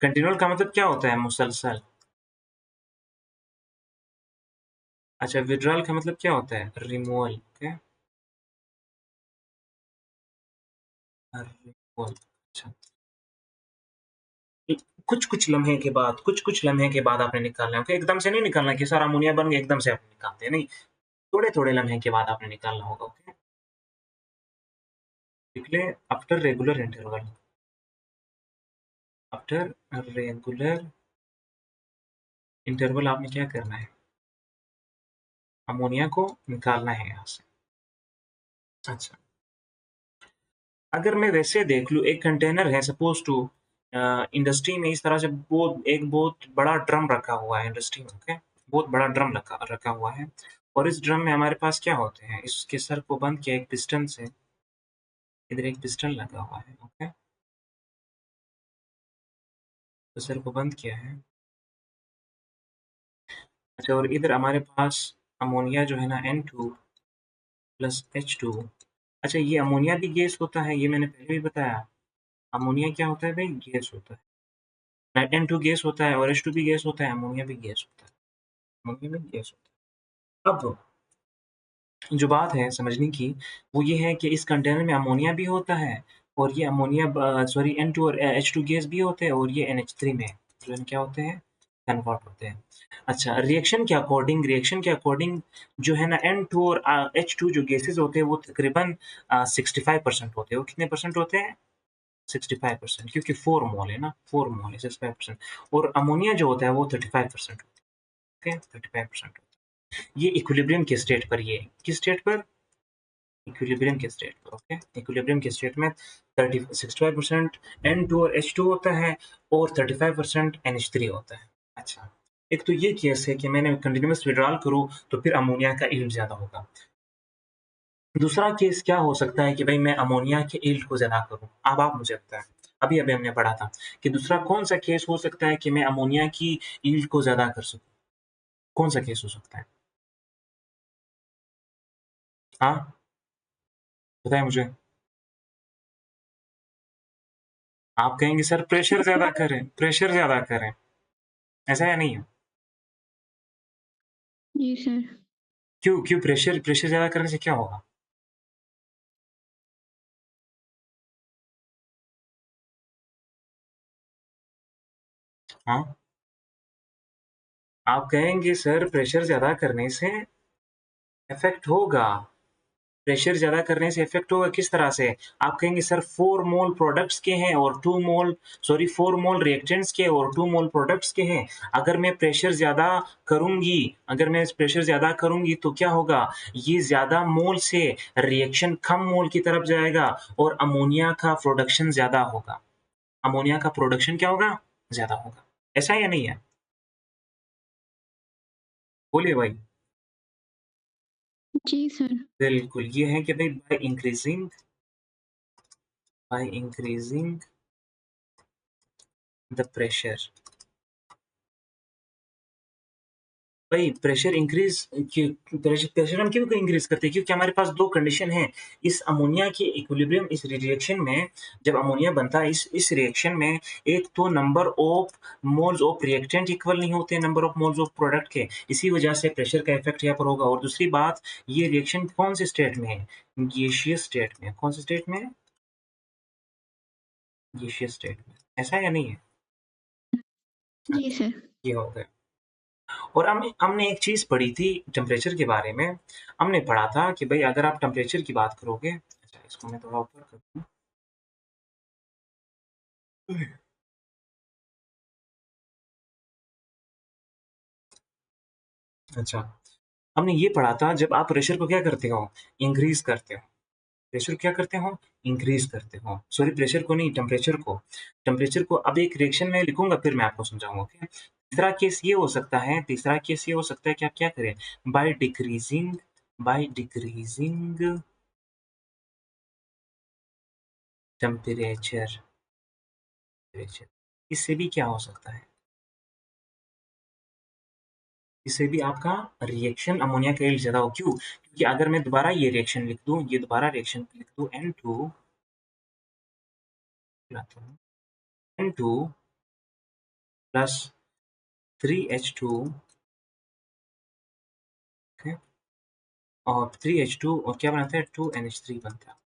कंटीन्यूअल का मतलब क्या होता है? मुसलसल। अच्छा, विथड्रॉल का मतलब क्या होता है? Removal, okay? रिमूवल, अच्छा। कुछ-कुछ लम्हे के बाद आपने निकालना है, ओके? एकदम से नहीं निकालना है कि सारा अमोनिया बन गया, एकदम से आप निकालते हैं, नहीं। थोड़े-थोड़े लम्हे के बाद आपने निकालना होगा, ओके? लिख लें, after regular interval, after regular interval आपने क्या करना है? अमोनिया को निकालना है यहाँ से। अच्छा, अगर मैं वैसे देख लूँ, एक कंटेनर है सपोज़ टू इंडस्ट्री में इस तरह से एक बहुत बड़ा ड्रम रखा हुआ है इंडस्ट्री में, ओके? बहुत बड़ा ड्रम रखा रखा हुआ है और इस ड्रम में हमारे पास क्या होते हैं, इसके सर को बंद किया एक पिस्टन से, इधर एक पिस्टन लगा हुआ है, ओके? तो सर को बंद किया है। अच्छा, और इधर हमारे पास अमोनिया जो है ना N2 प्लस H2। अच्छा, ये अमोनिया भी गैस होता है, ये मैंने पहले भी बताया। अमोनिया क्या होता है भई? गैस होता है। N2 गैस होता है और H2 भी गैस होता है, अमोनिया भी गैस होता है। अमोनिया भी गैस होता है। अब जो बात है समझने की, वो ये है कि इस कंटेनर में अमोनिया भी होता है और ये N2 और H2 गैस भी होते हैं और ये NH3 में जो है क्या होते हैं? कन्वर्ट होते हैं। अच्छा, रिएक्शन के अकॉर्डिंग जो है ना N2 और H2 जो गैसेज़ होते हैं वो तकरीबन 65% होते हैं। वो कितने परसेंट होते हैं? 65% क्योंकि 4 मोल है ना, 4 मोल है, 65% और अमोनिया जो होता है वो 35% होता है, ओके? 35% होता है। ये इक्विलिब्रियम के स्टेट पर ये है। किस स्टेट पर? इक्विलिब्रियम के स्टेट पर, ओके? इक्विलिब्रियम के स्टेट में 65% N2 और H2 होता है और 35% NH3 होता है। अच्छा, एक तो ये केस है कि मैंने कंटीन्यूअस विथड्रॉल करूँ तो फिर अमोनिया का यील्ड ज़्यादा होगा। दूसरा केस क्या हो सकता है कि भई मैं अमोनिया के यील्ड को ज़्यादा करूँ। अब आप मुझे बताएँ, अभी-अभी हमने पढ़ा था कि दूसरा कौन-सा केस हो सकता है कि मैं अमोनिया की यील्ड को ज़्यादा कर सकूँ? कौन-सा केस हो सकता है? हाँ, बताएँ मुझे। आप कहेंगे सर प्रेशर ज़्यादा करें, ऐसा या नहीं है? जी सर। क्यों प्रेशर ज़्यादा करने से क्या होगा? हाँ, आप कहेंगे सर प्रेशर ज़्यादा करने से इफ़ेक्ट होगा। प्रेशर ज़्यादा करने से इफ़ेक्ट होगा किस तरह से? आप कहेंगे सर 4 मोल प्रोडक्ट्स के हैं और 4 मोल रिएक्टेंट्स के और 2 मोल प्रोडक्ट्स के हैं। अगर मैं प्रेशर ज़्यादा करूँगी तो क्या होगा? ये ज़्यादा मोल से रिएक्शन कम मोल की तरफ जाएगा और अमोनिया का प्रोडक्शन ज़्यादा होगा। अमोनिया का प्रोडक्शन क्या होगा? ज़्यादा होगा। ऐसा है या नहीं है? बोलिए भाई। जी सर। बिल्कुल, ये है कि भई बाय इंक्रीज़िंग द प्रेशर। भाई प्रेशर इंक्रीज़ क्यों प्रेशर हम क्यों इंक्रीज़ करते हैं? क्योंकि हमारे पास 2 कंडीशन हैं। इस अमोनिया के इक्विलिब्रियम इस रिएक्शन में जब अमोनिया बनता है इस रिएक्शन में एक तो number of moles of reactant equal नहीं होते number of moles of product के। इसी वजह से प्रेशर का इफ़ेक्ट यहाँ पर होगा और दूसरी बात ये रिएक्शन कौन से स्टेट में है? गैसियस स्टेट में। कौन से स्टेट में है? गैसियस स्टेट में। ऐसा है या नहीं है? जी अच्छा, सर। ये हो गया। और हमने एक चीज़ पढ़ी थी टेम्परेचर के बारे में। हमने पढ़ा था कि भई अगर आप टेम्परेचर की बात करोगे अच्छा इसको मैं थोड़ा ऊपर कर दूँ। अच्छा, हमने ये पढ़ा था जब आप प्रेशर को क्या करते हो? इंक्रीज़ करते हो। प्रेशर क्या करते हो? इंक्रीज़ करते हो। सॉरी प्रेशर को नहीं टेम्परेचर को। टेम्परेचर को अब एक रिएक्शन में लिखूँगा फिर मैं आपको समझाऊँगा, ओके? तीसरा केस ये हो सकता है कि आप क्या करें? बाय डिक्रीज़िंग टेम्परेचर टेम्परेचर इससे भी क्या हो सकता है? इससे भी आपका रिएक्शन अमोनिया का यील्ड ज़्यादा हो क्यों? क्योंकि अगर मैं दोबारा ये रिएक्शन लिख दूँ, ये दोबारा रिएक्शन लिख दूँ N2 लाता हूँ, N2 प्लस 3H2 ओके और 3H2 और क्या बनाता है 2NH3 बनता है।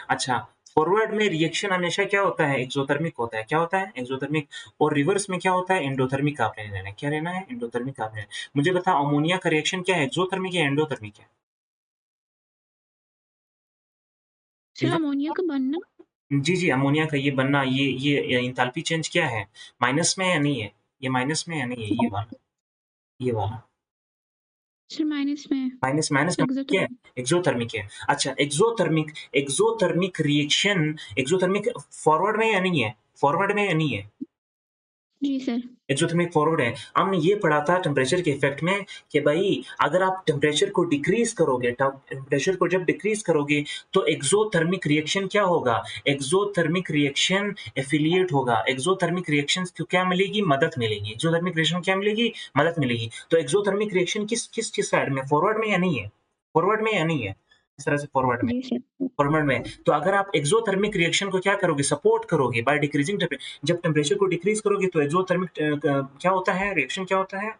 अच्छा, फॉरवर्ड में रिएक्शन हमेशा क्या होता है? एक्ज़ोथिर्मिक होता है। क्या होता है? एक्ज़ोथिर्मिक और रिवर्स में क्या होता है? एंडोथर्मिक आपने लेना है। क्या लेना है? एंडोथर्मिक आपने लेना है। मुझे बताओ अमोनिया का रिएक्शन क्या है? एक्ज़ोथिर्मिक या एंडोथर्मिक है? सर एकदम अमोनिया का बनना? जी, जी, अमोनिया का ये बनना ये एंथैल्पी चेंज क्या है? माइनस में है या नहीं है? ये माइनस में है या नहीं है? ये वाला। सर माइनस में है। माइनस माइनस का मतलब क्या है? एक्सोथर्मिक। एक्ज़ोथिर्मिक है। अच्छा एक्ज़ोथिर्मिक फॉरवर्ड में है या नहीं है? फॉरवर्ड में है या नहीं है? जी सर। एक्ज़ोथिर्मिक फॉरवर्ड है। हमने ये पढ़ा था टेम्परेचर के इफ़ेक्ट में कि भई अगर आप टेम्परेचर को डिक्रीज़ करोगे टेम्परेचर को जब डिक्रीज़ करोगे तो एक्ज़ोथिर्मिक रिएक्शन क्या होगा? एक्ज़ोथिर्मिक रिएक्शन एफ़िलिएट होगा। एक्ज़ोथिर्मिक रिएक्शंस को क्या मिलेगी? मदद मिलेगी। एक्ज़ोथिर्मिक रिएक्शन को क्या मिलेगी? मदद मिलेगी। तो एक्ज़ोथिर्मिक रिएक्शन किस साइड में? फॉरवर्ड में या नहीं है? फॉरवर्ड में या नहीं है? इस तरह से फॉरवर्ड में। जी सर। फॉर्मल में। तो अगर आप एक्ज़ोथिर्मिक रिएक्शन को क्या करोगे? सपोर्ट करोगे बाय डिक्रीज़िंग जब टेम्परेचर को डिक्रीज़ करोगे तो एक्ज़ोथिर्मिक क्या होता है? रिएक्शन क्या होता है?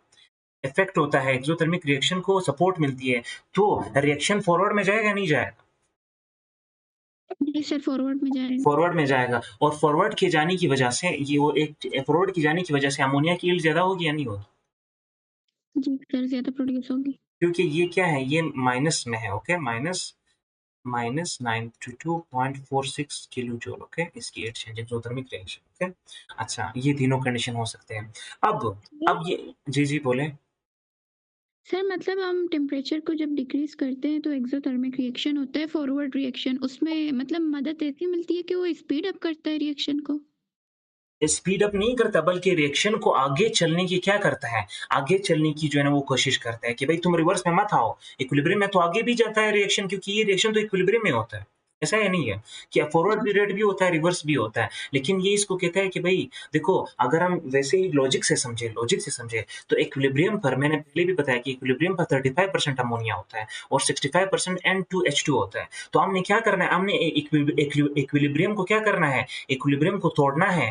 इफ़ेक्ट होता है। एक्ज़ोथिर्मिक रिएक्शन को सपोर्ट मिलती है। तो रिएक्शन फॉरवर्ड में जाएगा, नहीं जाएगा? जी सर फॉरवर्ड में जाएगा। फॉरवर्ड में जाएगा और फॉरवर्ड के जाने की वजह से फॉरवर्ड की जाने की वजह से अमोनिया की यील्ड ज़्यादा होगी या नहीं होगी? जी सर ज़्यादा प्रोड्यूस होगी। क्योंकि ये क्या है? ये माइनस में है, okay? Minus 92.46 kilo joule okay इसकी heat exchange exothermic reaction okay अच्छा ये तीनों कंडीशन हो सकते हैं अब सर अब ये जी जी बोले सर मतलब हम टेम्परेचर को जब डिक्रीज़ करते हैं तो एक्सोथर्मिक रिएक्शन होता है, फॉरवर्ड रिएक्शन उसमें मतलब मदद ऐसी मिलती है कि वो स्पीड अप करता है रिएक्शन को? स्पीड अप नहीं करता बल्कि रिएक्शन को आगे चलने की क्या करता है आगे चलने की जो है ना वो कोशिश करता है कि भाई तुम रिवर्स में मत आओ इक्विलिब्रियम में तो आगे भी जाता है रिएक्शन क्योंकि ये रिएक्शन तो इक्विलिब्रियम में होता है ऐसा है नहीं है कि फॉरवर्ड जी। पीरियड भी होता है रिवर्स भी होता है लेकिन ये इसको कहता है कि भाई देखो अगर हम वैसे ही लॉजिक से समझे तो इक्विलिब्रियम पर मैंने पहले भी बताया कि इक्विलिब्रियम पर 35% अमोनिया होता है और 65% N2H2 होता है तो हमने क्या करना है हमने इक्विलिब्रियम को क्या करना है इक्विलिब्रियम को तोड़ना है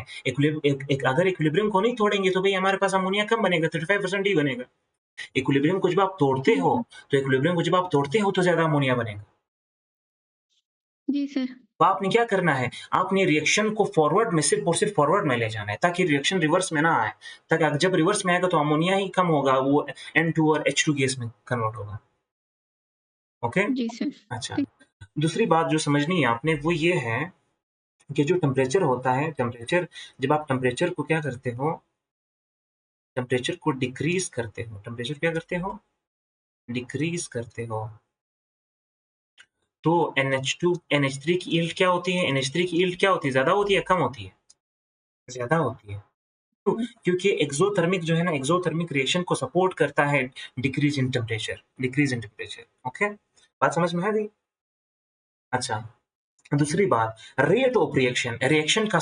अगर इक्विलिब्रियम को नहीं तोड़ेंगे तो भाई हमारे पास अमोनिया कम बनेगा 35% ही बनेगा इक्विलिब्रियम को जब आप तोड़ते जी हो सर। तो इक्विलिब्रियम को जब आप तोड़ते हो तो ज्यादा अमोनिया बनेगा जी सर। तो आपने क्या करना है आपने रिएक्शन को फॉरवर्ड में सिर्फ और सिर्फ फॉरवर्ड में ले जाना है ताकि रिएक्शन रिवर्स में ना आए ताकि जब रिवर्स में आएगा तो अमोनिया ही कम होगा वो N2 और H2 गैस में कन्वर्ट होगा ओके? जी सर। अच्छा। ठीक। दूसरी बात जो समझनी है आपने वो ये है कि जो टेम्परेचर होता है, टेम्परेचर जब आप टेम्परेचर को क्या करते हो, टेम्परेचर को डिक्रीज़ करते हो, टेम्परेचर क्या करते हो? डिक्रीज़ करते हो। तो NH2 NH3 की यील्ड क्या होती है? NH3 की यील्ड क्या होती है? ज़्यादा होती है या कम होती है? ज़्यादा होती है। क्यों? क्योंकि एक्ज़ोथर्मिक जो है ना, एक्ज़ोथर्मिक रिएक्शन को सपोर्ट करता है डिक्रीज़ इन टेम्परेचर, ओके? बात समझ में आ गई? अच्छा, दूसरी बात, रेट ऑफ रिएक्शन, रिएक्शन का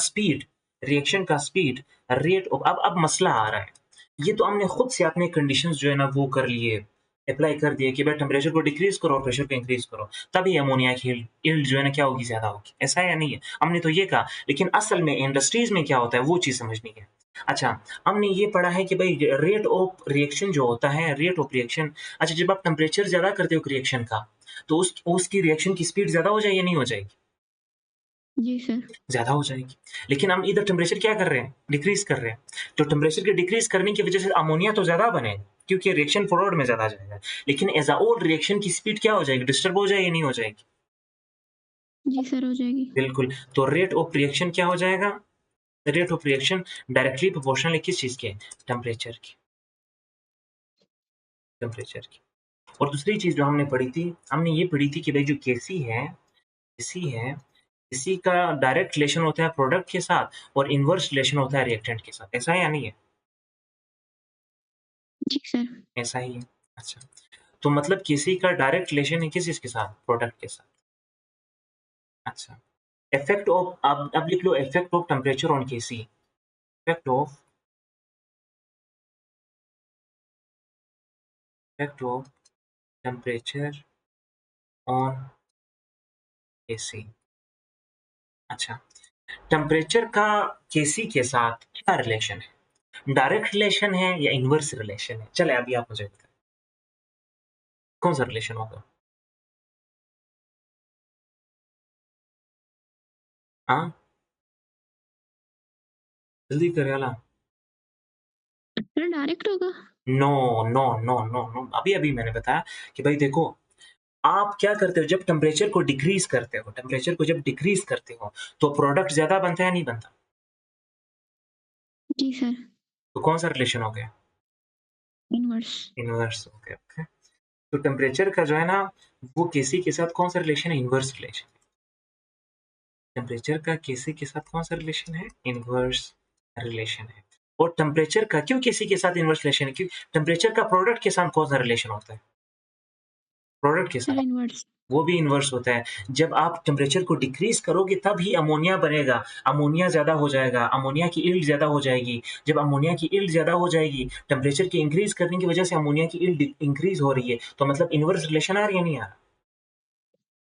स्पीड, रेट ऑफ अब मसला आ रहा है। ये तो हमने खुद से अपने कंडीशंस जो है ना वो कर लिए, अप्लाई कर दिए कि भाई टेम्परेचर को डिक्रीज़ करो और प्रेशर को इंक्रीज़ करो, तभी अमोनिया की यील्ड जो है ना क्या होगी, ज़्यादा होगी। ऐसा है या नहीं है? हमने तो ये कहा, लेकिन असल में इंडस्ट्रीज़ में क्या होता है वो चीज़ समझनी है। अच्छा, हमने ये पढ़ा है कि भाई रेट ऑफ रिएक्शन जो होता है, रेट ऑफ रिएक्शन, अच्छा जब आप टेम्परेचर ज़्यादा करते हो रिएक्शन का, तो उसकी रिएक्शन की स्पीड ज़्यादा हो जाएगी या नहीं हो जाएगी? जी सर। ज़्यादा हो जाएगी। लेकिन हम इधर टेम्परेचर क्या कर रहे हैं? डिक्रीज़ कर रहे हैं। तो टेम्परेचर के डिक्रीज़ करने की वज़ह से अमोनिया तो ज़्यादा बनेगा, क्योंकि रिएक्शन फॉरवर्ड में ज़्यादा जाएगा। लेकिन एज़ अ होल रिएक्शन की स्पीड क्या हो जाएगी? डिस्टर्ब हो जाएगी या नहीं हो जाएगी? जी सर, हो जाएगी। बिल्कुल। तो रेट ऑफ रिएक्शन क्या हो जाएगा? Rate of reaction directly proportional है किस चीज़ के? टेम्परेचर की, टेम्परेचर की। और दूसरी चीज़ जो हमने पढ़ी थी, हमने ये पढ़ी थी कि भई जो केसी का डायरेक्ट रिलेशन होता है प्रोडक्ट के साथ और इनवर्स रिलेशन होता है रिएक्टेंट के साथ। ऐसा है या नहीं है? जी सर। ऐसा ही है। अच्छा, तो मतलब किसी का डायरेक्ट रिलेशन है किस चीज़ के साथ? प्रोडक्ट के साथ। अच्छा, इफेक्ट ऑफ अब लिख लो effect of temperature on KC. Effect of temperature on KC. अच्छा, टेम्परेचर का केसी के साथ क्या रिलेशन है? डायरेक्ट रिलेशन है या इनवर्स रिलेशन है? चलें अभी आप मुझे बताएँ, कौन-सा रिलेशन होगा? हाँ? जल्दी करें याला। सर डायरेक्ट होगा? No, no, no, no, no. अभी-अभी मैंने बताया कि भई देखो, आप क्या करते हो जब टेम्परेचर को जब डिक्रीज़ करते हो, तो प्रोडक्ट ज़्यादा बनता है या नहीं बनता? जी सर। तो कौन-सा रिलेशन हो गया? इनवर्स। इनवर्स हो गया, ओके। तो टेम्परेचर का जो है ना, वो केसी के साथ कौन-सा रिलेशन है? Inverse relation. टेम्परेचर का केसी के साथ कौन-सा रिलेशन है? इनवर्स रिलेशन है। और टेम्परेचर का क्यों केसी के साथ इनवर्स रिलेशन है? क्योंकि टेम्परेचर का प्रोडक्ट के साथ कौन-सा रिलेशन होता है? प्रोडक्ट के सर साथ। इनवर्स। वो भी इन्वर्स होता है। जब आप टेम्परेचर को डिक्रीज़ करोगे तब ही अमोनिया बनेगा, अमोनिया ज़्यादा हो जाएगा, अमोनिया की यील्ड ज़्यादा हो जाएगी। जब अमोनिया की यील्ड ज़्यादा हो जाएगी, टेम्परेचर के इंक्रीज़ करने की वजह से अमोनिया की यील्ड इंक्रीज़ हो रही है, तो मतलब इन्वर्स रिलेशन आ रही है या नहीं आ रहा?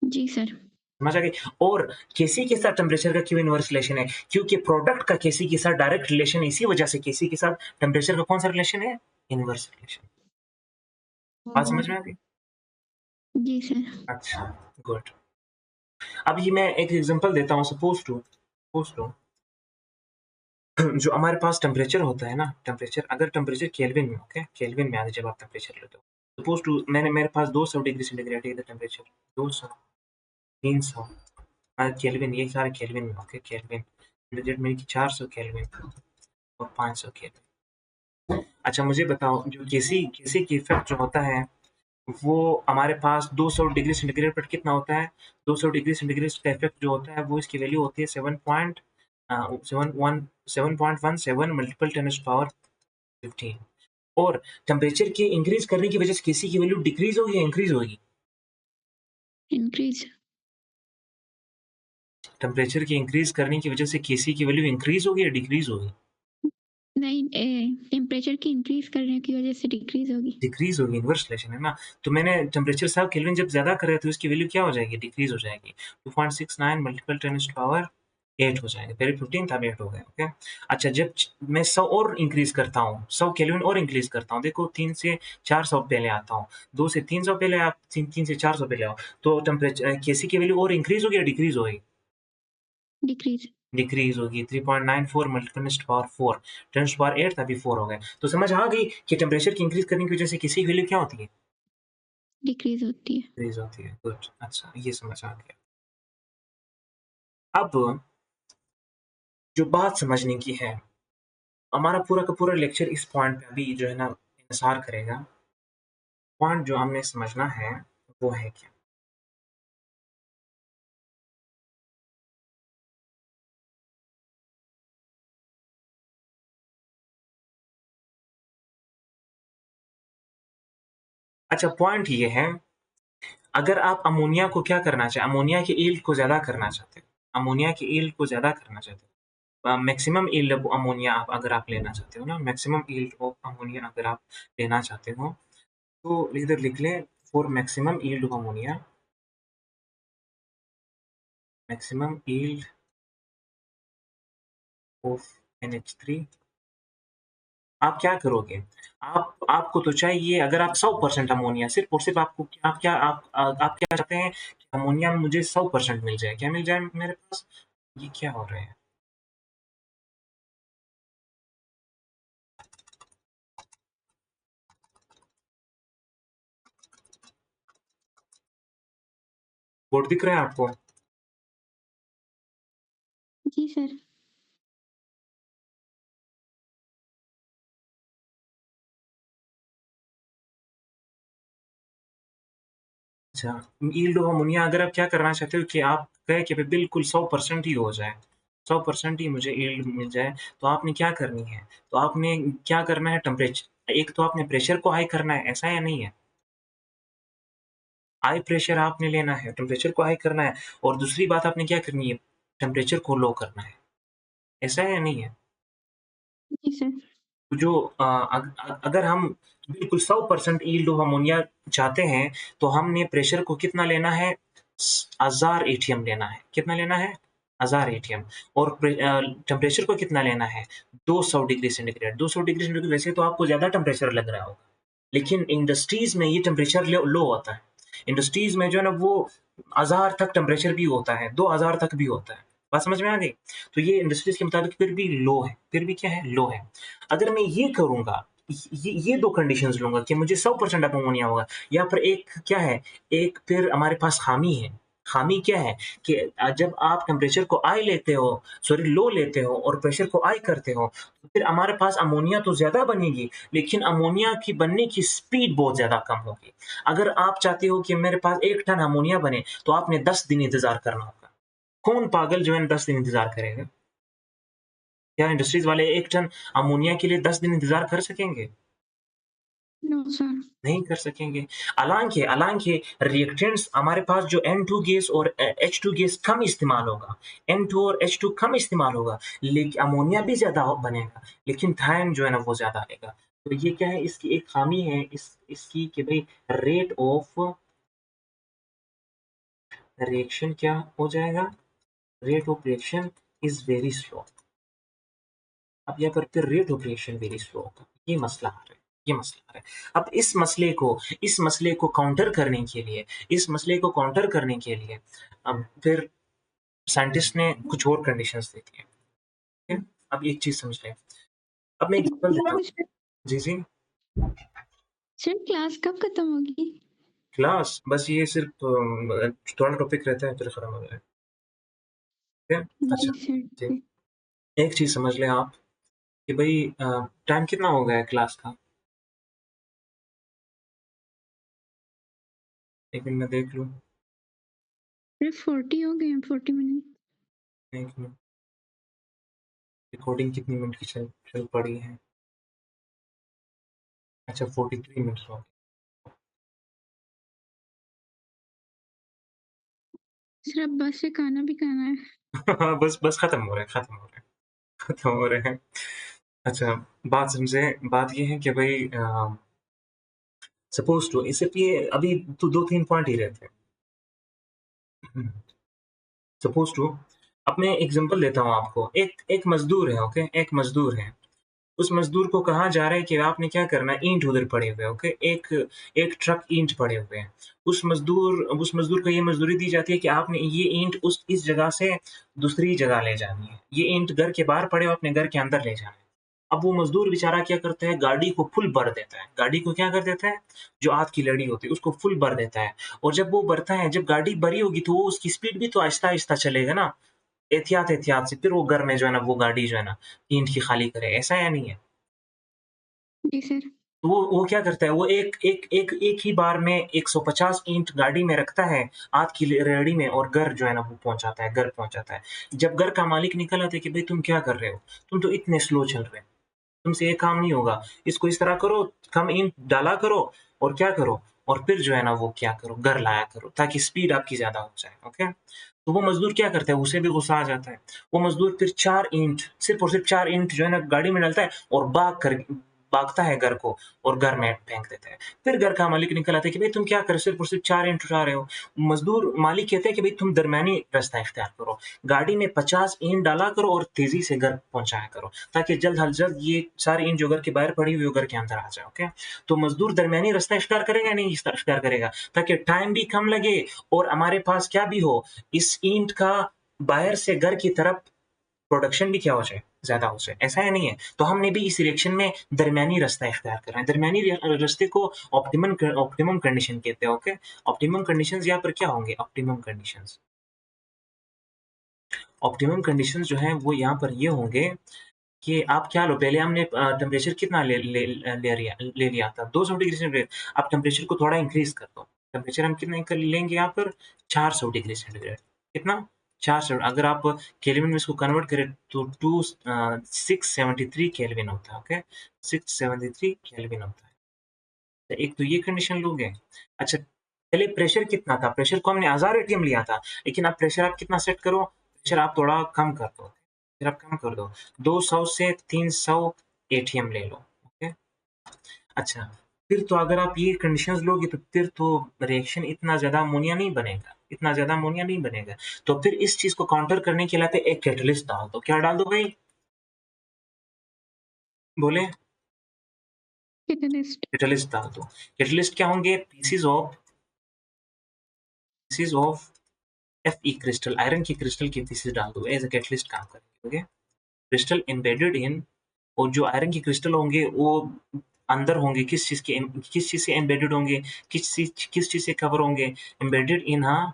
जी सर। समझ आ गई? और केसी के साथ टेम्परेचर का क्यों इन्वर्स रिलेशन है? क्योंकि प्रोडक्ट का केसी के साथ डायरेक्ट रिलेशन है, इसी वजह से केसी के साथ टेम्परेचर का कौन-सा रिलेशन है? Inverse relation. बात समझ में आ गई? जी सर। अच्छा, गुड। अब ये मैं एक एग्ज़ाम्पल देता हूँ सपोज़ टू जो हमारे पास टेम्परेचर होता है ना, टेम्परेचर अगर टेम्परेचर केल्विन में ओके, केल्विन में आगे जब आप टेम्परेचर लेते हो। सपोज़ टू मेरे पास 200 डिग्री सेंटीग्रेड है इधर टेम्परेचर 200, 300 केल्विन ये सारे केल्विन में ओके, केल्विन सेंटीग्रेड में कि 400 केल्विन और 500 केल्विन। अच्छा मुझे बताओ जो केसी की इफ़ेक्ट जो होता है, वो हमारे पास 200 डिग्री सेंटीग्रेड पर कितना होता है? 200 डिग्री सेंटीग्रेड का इफ़ेक्ट जो होता है वो इसकी वैल्यू होती है 7.17 मल्टीपल 10 पावर 15 और टेम्परेचर के इंक्रीज़ करने की वजह से केसी की वैल्यू डिक्रीज़ होगी या इंक्रीज़ होगी? इंक्रीज। टेम्परेचर के इंक्रीज़ करने की वजह से केसी की वैल्यू इंक्रीज़ होगी या डिक्रीज़ होगी? नहीं, टेम्परेचर की इंक्रीज करने की वजह से डिक्रीज होगी। डिक्रीज़ होगी, इन्वर्स रिलेशन है ना? तो मैंने टेम्परेचर साहब केल्विन जब ज़्यादा कर रहे थे उसकी वैल्यू क्या हो जाएगी? डिक्रीज़ हो जाएगी। 2.69 मल्टीपल 10 पावर 8 हो जाएगा। पहले 15 था अब 8 हो गया, ओके? अच्छा जब मैं 100 और इंक्रीज़ करता हूँ, 100 केल्विन और इंक्रीज़ करता हूँ, देखो 3 से 400 पहले आता हूँ, 2 से 300 पहले आप 3 से 400 पहले आओ, तो केसी की वैल्यू और इंक्रीज़ होगी या डिक्रीज़ होगी? डिक्रीज। डिक्रीज़ होगी 3.94 मल्टीपल 10 पावर 4 10 पावर 8 था अभी 4 हो गए। तो समझ आ गई कि टेम्परेचर की इंक्रीज़ करने की वजह से केसी की वैल्यू क्या होती है? डिक्रीज़ होती है। डिक्रीज़ होती है, गुड, अच्छा ये समझ आ गया। अब जो बात समझने की है, हमारा पूरा का पूरा लेक्चर इस पॉइंट पे अभी जो है ना इंसार करेगा। पॉइंट जो हमने समझना है, वो है क्या? अच्छा पॉइंट ये है, अगर आप अमोनिया को क्या करना अमोनिया की यील्ड को ज़्यादा करना चाहते हो, अमोनिया की यील्ड को ज़्यादा करना चाहते हो, मैक्सिमम यील्ड ऑफ अमोनिया अगर आप लेना चाहते हो ना, मैक्सिमम यील्ड ऑफ अमोनिया अगर आप लेना चाहते हो, तो इधर लिख लें for maximum yield of ammonia, maximum yield of NH3 आप क्या करोगे? आपको तो चाहिए अगर आप 100% अमोनिया सिर्फ़ और सिर्फ़ आपको आप क्या चाहते हैं कि अमोनिया में मुझे 100% मिल जाए, क्या मिल जाए मेरे पास? ये क्या हो रहा है? बोर्ड दिख रहा है आपको? जी सर। अच्छा, यील्ड ऑफ अमोनिया अगर आप क्या करना चाहते हो कि आप कहें कि भई बिल्कुल 100% ही हो जाए, 100% ही मुझे यील्ड मिल जाए, तो आपने क्या करनी है? तो आपने क्या करना है एक तो आपने प्रेशर को हाई करना है, ऐसा या नहीं है? हाई प्रेशर आपने लेना है, टेम्परेचर को हाई करना है और दूसरी बात आपने क्या करनी है? टेम्परेचर को लो करना है, ऐसा है या नहीं है? जी सर। तो जो अगर हम बिल्कुल 100% यील्ड ऑफ अमोनिया चाहते हैं, तो हमने प्रेशर को कितना लेना है? 1000 एटीएम लेना है। कितना लेना है? 1000 एटीएम और टेम्परेचर को कितना लेना है? 200 डिग्री सेंटीग्रेड। 200 डिग्री सेंटीग्रेड वैसे तो आपको ज़्यादा टेम्परेचर लग रहा होगा, लेकिन इंडस्ट्रीज़ में ये टेम्परेचर लो होता है। इंडस्ट्रीज़ में जो है ना वो 1000 तक टेम्परेचर भी होता है, 2000 तक भी होता है। बात समझ में आ गई? तो ये इंडस्ट्रीज़ के मुताबिक फिर भी लो है, फिर भी क्या है? लो है। अगर मैं ये करूँगा, ये 2 कंडीशंस लूँगा कि मुझे 100% अमोनिया होगा या फिर एक क्या है, एक फिर हमारे पास ख़ामी है। ख़ामी क्या है कि जब आप टेम्परेचर को लो लेते हो और प्रेशर को हाई करते हो, तो फिर हमारे पास अमोनिया तो ज़्यादा बनेगी, लेकिन अमोनिया की बनने की स्पीड बहुत ज़्यादा कम होगी। अगर आप चाहते हो कि मेरे पास 1 टन अमोनिया बने, तो आपने 10 दिन इंतज़ार करना होगा। कौन पागल जो है 10 दिन इंतज़ार करेगा? क्या इंडस्ट्रीज़ वाले 1 टन अमोनिया के लिए 10 दिन इंतज़ार कर सकेंगे? No sir. नहीं कर सकेंगे। हालाँकि रिएक्टेंट्स हमारे पास जो N2 गैस और H2 गैस कम इस्तेमाल होगा। N2 और H2 कम इस्तेमाल होगा, अमोनिया भी ज़्यादा बनेगा, लेकिन टाइम जो है ना वो ज़्यादा आएगा। तो ये क्या है इसकी एक ख़ामी है इसकी कि भई रेट ऑफ रिएक्शन क्या हो जाएगा? Rate of reaction is very slow. अब यहाँ पर फिर rate of reaction very slow होगा। ये मसला आ रहा है, ये मसला आ रहा है। अब इस मसले को काउंटर करने के लिए अब फिर साइंटिस्ट ने कुछ और कंडीशंस दी थी। ठीक है? अब एक चीज़ समझ लें। अब मैं एग्ज़ाम्पल देता हूँ। जी, जी। सर क्लास कब खत्म होगी? क्लास बस ये सिर्फ़ थोड़ा टॉपिक रहता है फिर खत्म हो जाएगा। ठीक है? जी अच्छा, सर। जी। एक चीज़ समझ लें आप कि भई टाइम कितना हो गया है क्लास का? 1 मिनट में देख लूँ। सिर्फ 40 हो गए हैं, 40 मिनट। 1 मिनट। रिकॉर्डिंग कितनी मिनट की चल चल पड़ी है? अच्छा 43 मिनट्स हो सर अब बस से खाना भी खाना है। गए। बस खत्म हो रहा है, खत्म हो रहा है, खत्म हो रहे हैं। अच्छा बात समझे, बात ये है कि भई सपोज़ टू इससे ये अभी तो 2-3 पॉइंट ही रहते हैं। सपोज़ टू अब मैं एग्ज़ाम्पल देता हूँ आपको। एक एक मज़दूर है, ओके? एक मज़दूर है। उस मज़दूर को कहा जा रहा है कि आपने क्या करना है, ईंट उधर पड़े हुए हैं, ओके? एक एक ट्रक ईंट पड़े हुए हैं। उस मज़दूर को ये मज़दूरी दी जाती है कि आपने ये ईंट इस जगह से दूसरी जगह ले जानी है। ये ईंट घर के बाहर पड़े हो, अपने घर के अंदर ले जाना है। अब वो मज़दूर बेचारा क्या करता है, गाड़ी को फुल भर देता है। गाड़ी को क्या कर देता है, जो आग की लड़ी होती है उसको फुल भर देता है, और जब वो भरता है, जब गाड़ी भरी होगी तो वो उसकी स्पीड भी तो आहिस्ता-आहिस्ता चलेगा ना, एहतियात-एहतियात से, फिर वो घर में जो है ना वो गाड़ी जो है ना ईंट की खाली करे, ऐसा या नहीं है? जी सर। तो वो क्या करता है, वो एक ही बार में 150 ईंट गाड़ी में रखता है, आग की रेहड़ी में, और घर जो है ना वो पहुँचाता है, घर पहुँचाता है। जब घर का मालिक निकल आता है कि भई तुम क्या कर रहे हो? तुम तो इतने स्लो चल रहे हो, तुमसे ये काम नहीं होगा, इसको इस तरह करो, कम ईंट डाला करो, और क्या करो, और फिर जो है ना वो क्या करो, घर लाया करो, ताकि स्पीड आपकी ज़्यादा हो जाए, ओके? तो वो मज़दूर क्या करता है, उसे भी गुस्सा आ जाता है। वो मज़दूर फिर 4 ईंट, सिर्फ़ और सिर्फ़ 4 ईंट जो है ना गाड़ी में डालता है, और भागता है घर को, और घर में फेंक देता है। फिर घर का मालिक निकल आता है कि भई तुम क्या कर रहे हो? सिर्फ़ और सिर्फ़ 4 ईंट उठा रहे हो। मज़दूर मालिक कहते हैं कि भई तुम दरमियानी रास्ता इख्तियार करो। गाड़ी में 50 ईंट डाला करो और तेज़ी से घर पहुँचाया करो, ताकि जल्द अज जल्द ये सारी ईंट जो घर के बाहर पड़ी हुई है, वो घर के अंदर आ जाए, ओके? तो मज़दूर दरमियानी रास्ता इख्तियार करेगा या नहीं इख्तियार करेगा? ताकि टाइम भी कम लगे, और हमारे पास क्या भी हो, इस ईंट का बाहर से घर की तरफ प्रोडक्शन भी क्या हो जाए, ज़्यादा हो जाए, ऐसा या नहीं है? तो हमने भी इस रिएक्शन में दरमियानी रास्ता इख्तियार करना है। दरमियानी रास्ते को ऑप्टिमम कंडीशन कहते हैं, ओके? ऑप्टिमम कंडीशंस यहाँ पर क्या होंगे? ऑप्टिमम कंडीशंस जो हैं वो यहाँ पर ये होंगे कि आप क्या लो, पहले हमने टेम्परेचर कितना ले लिया था, 200 डिग्री सेंटीग्रेड। आप टेम्परेचर को थोड़ा इंक्रीज़ कर दो। टेम्परेचर हम कितना कर लेंगे यहाँ पर, 400 डिग्री सेंटीग्रेड। कितना? 400। अगर आप केल्विन में इसको कन्वर्ट करें तो 673 केल्विन होता है, ओके? 673 केल्विन होता है। तो एक तो ये कंडीशन लोगे। अच्छा, पहले प्रेशर कितना था? प्रेशर को हमने 1000 एटीएम लिया था, लेकिन अब प्रेशर आप कितना सेट करो? प्रेशर आप थोड़ा कम कर दो। फिर आप कम कर दो। 200 से 300 एटीएम ले लो, ओके? अच्छा, फिर तो अगर आप ये कंडीशंस लोगे तो फिर तो रिएक्शन इतना ज़्यादा अमोनिया नहीं बनेगा, इतना ज़्यादा अमोनिया नहीं बनेगा। तो फिर इस चीज़ को काउंटर करने के लिए पे एक कैटलिस्ट डाल दो। क्या डाल दो भई? बोलें? कैटलिस्ट। कैटलिस्ट डाल दो। कैटलिस्ट क्या होंगे? Pieces of Fe crystal, iron की क्रिस्टल के पीसेस डाल दो, एज़ अ कैटलिस्ट काम करेंगे, ओके? क्रिस्टल एम्बेडेड इन, और जो आयरन के क्रिस्टल होंगे वो अंदर होंगे, किस चीज़ से एम्बेडेड होंगे, किस चीज़ से कवर होंगे? Embedded in a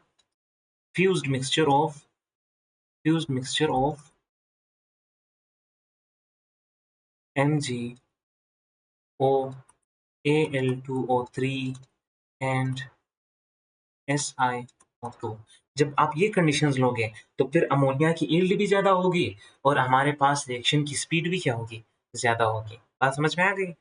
fused mixture of MgO, Al2O3 and SiO2। जब आप ये कंडीशंस लोगे, तो फिर अमोनिया की यील्ड भी ज़्यादा होगी, और हमारे पास रिएक्शन की स्पीड भी क्या होगी? ज़्यादा होगी। बात समझ में आ गई?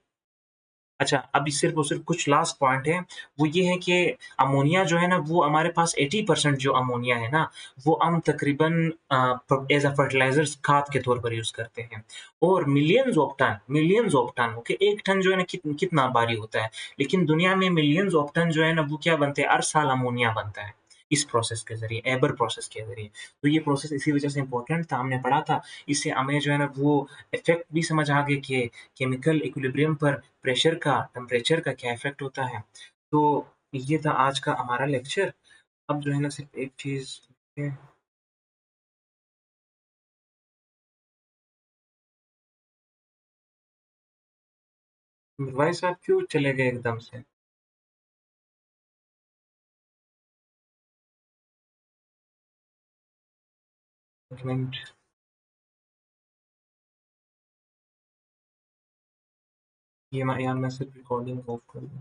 अच्छा, अभी सिर्फ़ और सिर्फ़ कुछ लास्ट पॉइंट है, वो ये है कि अमोनिया जो है ना, वो हमारे पास 80% जो अमोनिया है ना, वो हम तकरीबन एज़ अ फर्टिलाइज़र्स, खाद के तौर पर यूज़ करते हैं, और millions of ton, okay? 1 ton जो है ना कितना भारी होता है, लेकिन दुनिया में मिलियंस ऑफ टन जो है ना, वो क्या बनते हैं, हर साल अमोनिया बनता है, इस प्रोसेस के ज़रिए, एबर प्रोसेस के ज़रिए। तो ये प्रोसेस इसी वज़ह से इम्पोर्टेंट था, हमने पढ़ा था, इससे हमें जो है ना वो इफ़ेक्ट भी समझ आ गए कि केमिकल इक्विलिब्रियम पर प्रेशर का, टेम्परेचर का क्या इफ़ेक्ट होता है। तो ये था आज का हमारा लेक्चर। अब जो है ना सिर्फ़ एक चीज़ है, भाई साहब क्यों चले गए एकदम से? 1 मिनट, ये मैं सिर्फ़ रिकॉर्डिंग ऑफ कर दूँ।